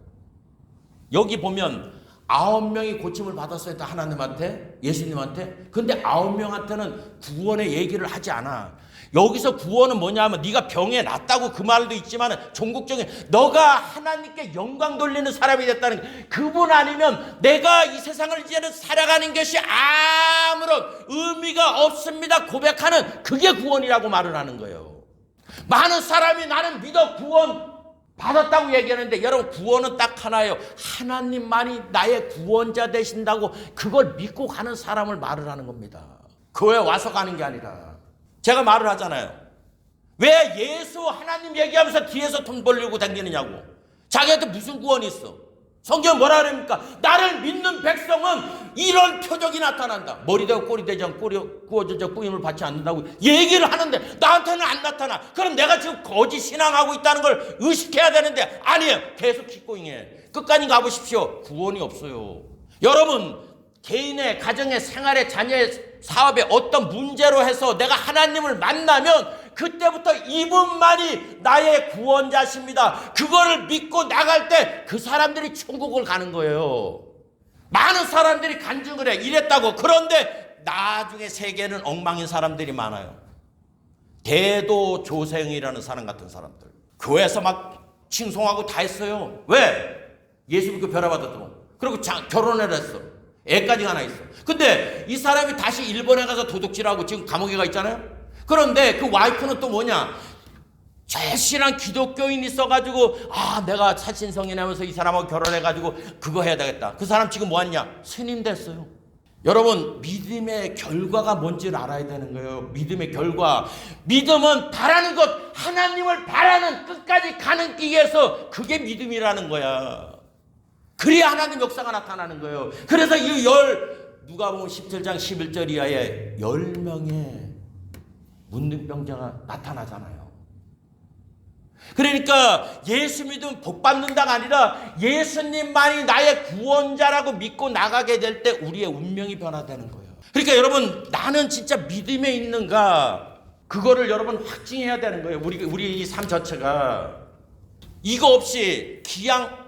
여기 보면 9명이 고침을 받았어요. 하나님한테, 예수님한테. 근데 9명한테는 구원의 얘기를 하지 않아. 여기서 구원은 뭐냐면 네가 병에 낫다고 그 말도 있지만 종국적인 너가 하나님께 영광 돌리는 사람이 됐다는 그분 아니면 내가 이 세상을 이제는 살아가는 것이 아무런 의미가 없습니다 고백하는 그게 구원이라고 말을 하는 거예요. 많은 사람이 나는 믿어 구원 받았다고 얘기하는데 여러분, 구원은 딱 하나예요. 하나님만이 나의 구원자 되신다고 그걸 믿고 가는 사람을 말을 하는 겁니다. 교회 와서 가는 게 아니라. 제가 말을 하잖아요. 왜 예수 하나님 얘기하면서 뒤에서 돈 벌리고 다니느냐고. 자기한테 무슨 구원이 있어. 성경 뭐라 그럽니까? 나를 믿는 백성은 이런 표적이 나타난다. 머리 되고 꼬리 되지 않고 구워져 꾸임을 받지 않는다고 얘기를 하는데 나한테는 안 나타나. 그럼 내가 지금 거짓 신앙하고 있다는 걸 의식해야 되는데 아니에요. 계속 기꺼잉해. 끝까지 가보십시오. 구원이 없어요. 여러분, 개인의 가정의 생활의 자녀의 사업에 어떤 문제로 해서 내가 하나님을 만나면 그때부터 이분만이 나의 구원자십니다. 그거를 믿고 나갈 때 그 사람들이 천국을 가는 거예요. 많은 사람들이 간증을 해. 이랬다고. 그런데 나중에 세계는 엉망인 사람들이 많아요. 대도조생이라는 사람 같은 사람들. 교회에서 막 칭송하고 다 했어요. 왜? 예수 믿고 변화받았다고. 그리고 결혼을 했어. 애까지 하나 있어. 근데 이 사람이 다시 일본에 가서 도둑질하고 지금 감옥에 가 있잖아요. 그런데 그 와이프는 또 뭐냐? 절실한 기독교인이 있어가지고 내가 사신성인하면서 이 사람하고 결혼해가지고 그거 해야 되겠다. 그 사람 지금 뭐하냐? 스님 됐어요. 여러분, 믿음의 결과가 뭔지를 알아야 되는 거예요. 믿음의 결과. 믿음은 바라는 것, 하나님을 바라는 끝까지 가는 길에서 그게 믿음이라는 거야. 그래야 하나님 역사가 나타나는 거예요. 그래서 이 누가복음 17장 11절 이하에 10명의 문둥병자가 나타나잖아요. 그러니까 예수 믿으면 복 받는다가 아니라 예수님만이 나의 구원자라고 믿고 나가게 될 때 우리의 운명이 변화되는 거예요. 그러니까 여러분, 나는 진짜 믿음에 있는가, 그거를 여러분 확증해야 되는 거예요. 우리 이 삶 자체가. 이거 없이 그냥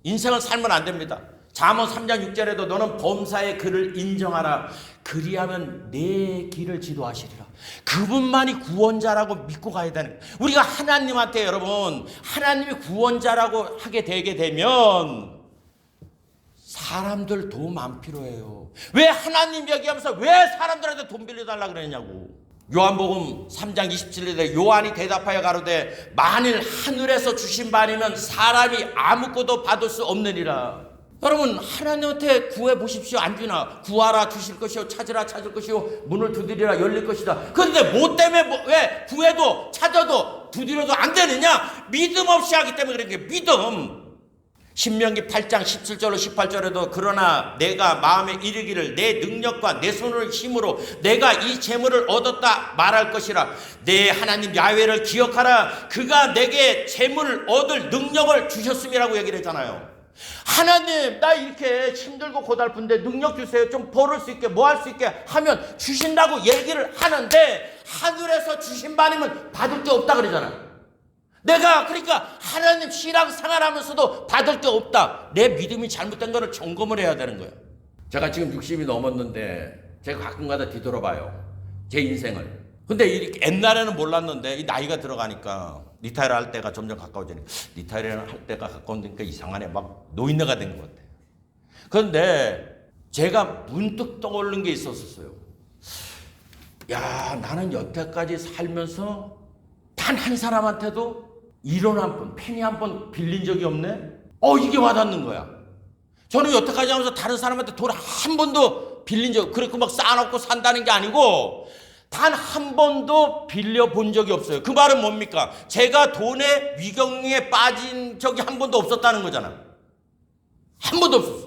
인생을 살면 안 됩니다. 잠언 3장 6절에도 너는 범사의 그를 인정하라. 그리하면 내 길을 지도하시리라. 그분만이 구원자라고 믿고 가야 되는 거예요. 우리가 하나님한테 여러분, 하나님이 구원자라고 하게 되게 되면 사람들 도움 안 필요해요. 왜 하나님 얘기하면서 왜 사람들한테 돈 빌려달라 그러냐고. 요한복음 3장 27절에 요한이 대답하여 가로되 만일 하늘에서 주신 바 아니면 사람이 아무것도 받을 수 없느니라. 여러분, 하나님한테 구해보십시오. 안 주나? 구하라 주실 것이요, 찾으라 찾을 것이요, 문을 두드리라 열릴 것이다. 그런데 뭐 때문에 왜 구해도 찾아도 두드려도 안 되느냐? 믿음 없이 하기 때문에 그런 게 믿음. 신명기 8장 17절로 18절에도 그러나 내가 마음에 이르기를 내 능력과 내 손의 힘으로 내가 이 재물을 얻었다 말할 것이라. 내 하나님 야훼를 기억하라. 그가 내게 재물을 얻을 능력을 주셨음이라고 얘기를 했잖아요. 하나님, 나 이렇게 힘들고 고달픈데 능력 주세요. 좀 벌을 수 있게, 뭐 할 수 있게 하면 주신다고 얘기를 하는데 하늘에서 주신 바 아니면 받을 게 없다 그러잖아요. 내가 그러니까 하나님 신앙생활하면서도 받을 게 없다. 내 믿음이 잘못된 거를 점검을 해야 되는 거예요. 제가 지금 60이 넘었는데 제가 가끔가다 뒤돌아봐요. 제 인생을. 근데 이렇게 옛날에는 몰랐는데 이 나이가 들어가니까 리타이어 할 때가 점점 가까워지니까 리타이어 할 때가 가까우니까 이상하네. 막 노인네가 된 것 같아요. 그런데 제가 문득 떠오른 게 있었어요. 야, 나는 여태까지 살면서 단 한 사람한테도 1원 한 번, 페니 한 번 빌린 적이 없네? 이게 와닿는 거야. 저는 여태까지 하면서 다른 사람한테 돈 한 번도 빌린 적, 그렇게 막 쌓아놓고 산다는 게 아니고 단 한 번도 빌려본 적이 없어요. 그 말은 뭡니까? 제가 돈의 위경에 빠진 적이 한 번도 없었다는 거잖아. 한 번도 없었어.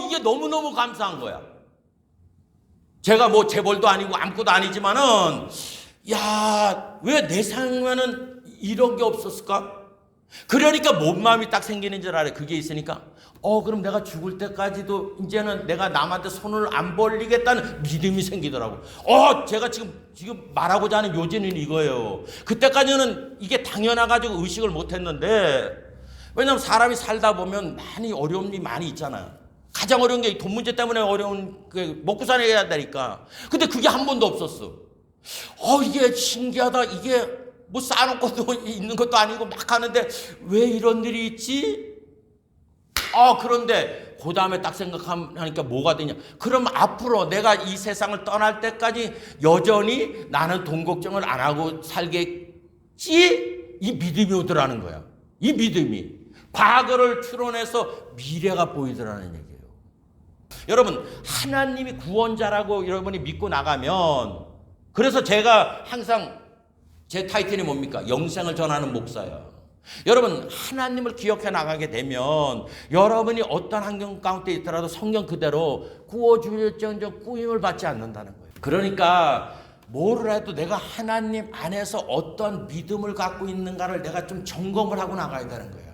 이게 너무너무 감사한 거야. 제가 뭐 재벌도 아니고 아무것도 아니지만은 야, 왜 내 삶에는 이런 게 없었을까? 그러니까 뭔 마음이 딱 생기는 줄 알아요. 그게 있으니까 그럼 내가 죽을 때까지도 이제는 내가 남한테 손을 안 벌리겠다는 믿음이 생기더라고. 제가 지금 말하고자 하는 요지는 이거예요. 그때까지는 이게 당연해가지고 의식을 못했는데, 왜냐하면 사람이 살다 보면 많이 어려움이 많이 있잖아요. 가장 어려운 게 돈 문제 때문에 어려운 먹고 살아야 되니까. 근데 그게 한 번도 없었어. 이게 신기하다. 이게 뭐 쌓아놓고 있는 것도 아니고 막 하는데 왜 이런 일이 있지? 그런데 그 다음에 딱 생각하니까 뭐가 되냐? 그럼 앞으로 내가 이 세상을 떠날 때까지 여전히 나는 돈 걱정을 안 하고 살겠지? 이 믿음이 오더라는 거야. 이 믿음이 과거를 추론해서 미래가 보이더라는 얘기예요. 여러분, 하나님이 구원자라고 여러분이 믿고 나가면, 그래서 제가 항상 제 타이틀이 뭡니까? 영생을 전하는 목사예요. 여러분, 하나님을 기억해 나가게 되면 여러분이 어떤 환경 가운데 있더라도 성경 그대로 구워주셨정정 꾸임을 받지 않는다는 거예요. 그러니까 뭐를 해도 내가 하나님 안에서 어떤 믿음을 갖고 있는가를 내가 좀 점검을 하고 나가야 되는 거예요.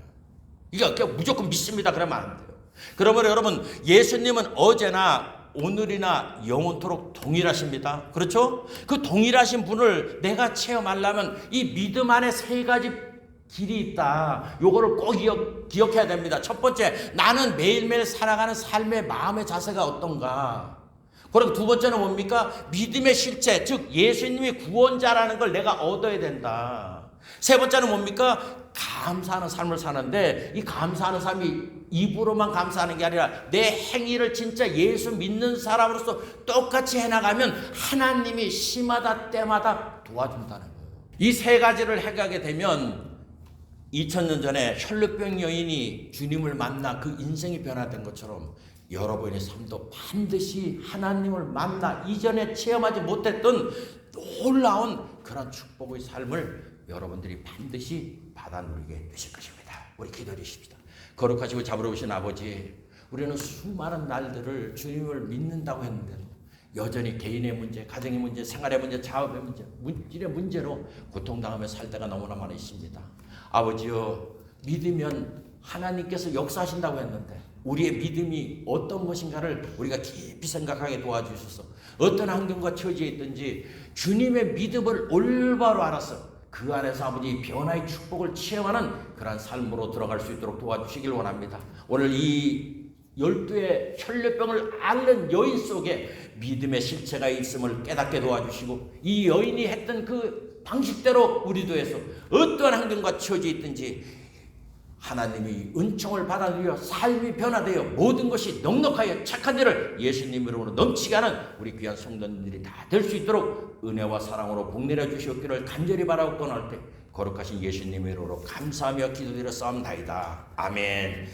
이게 그냥 무조건 믿습니다 그러면 안 돼요. 그러면 여러분, 예수님은 어제나 오늘이나 영원토록 동일하십니다. 그렇죠? 그 동일하신 분을 내가 체험하려면 이 믿음 안에 세 가지 길이 있다. 요거를 꼭 기억해야 됩니다. 첫 번째, 나는 매일매일 살아가는 삶의 마음의 자세가 어떤가. 그리고 두 번째는 뭡니까? 믿음의 실체, 즉 예수님이 구원자라는 걸 내가 얻어야 된다. 세 번째는 뭡니까? 감사하는 삶을 사는데, 이 감사하는 삶이 입으로만 감사하는 게 아니라 내 행위를 진짜 예수 믿는 사람으로서 똑같이 해나가면 하나님이 시마다 때마다 도와준다는 거예요. 이 세 가지를 해가게 되면 2000년 전에 혈루병 여인이 주님을 만나 그 인생이 변화된 것처럼 여러분의 삶도 반드시 하나님을 만나 이전에 체험하지 못했던 놀라운 그런 축복의 삶을 여러분들이 반드시 받아 누리게 되실 것입니다. 우리 기도하십시다. 거룩하시고 자비로우신 아버지, 우리는 수많은 날들을 주님을 믿는다고 했는데 여전히 개인의 문제, 가정의 문제, 생활의 문제, 자업의 문제, 물질의 문제로 고통당하며 살 때가 너무나 많이 있습니다. 아버지여, 믿으면 하나님께서 역사하신다고 했는데 우리의 믿음이 어떤 것인가를 우리가 깊이 생각하게 도와주셔서 어떤 환경과 처지에 있든지 주님의 믿음을 올바로 알아서 그 안에서 아버지 변화의 축복을 체험하는 그러한 삶으로 들어갈 수 있도록 도와주시길 원합니다. 오늘 이 12의 혈루병을 앓는 여인 속에 믿음의 실체가 있음을 깨닫게 도와주시고 이 여인이 했던 그 방식대로 우리도 해서 어떠한 환경과 처지에 있든지 하나님이 은총을 받아들여 삶이 변화되어 모든 것이 넉넉하여 착한 일을 예수님 이름으로 넘치게 하는 우리 귀한 성도님들이 다 될 수 있도록 은혜와 사랑으로 복내려 주시옵기를 간절히 바라고 떠날 때 거룩하신 예수님 이름으로 감사하며 기도드려 싸움나이다. 아멘.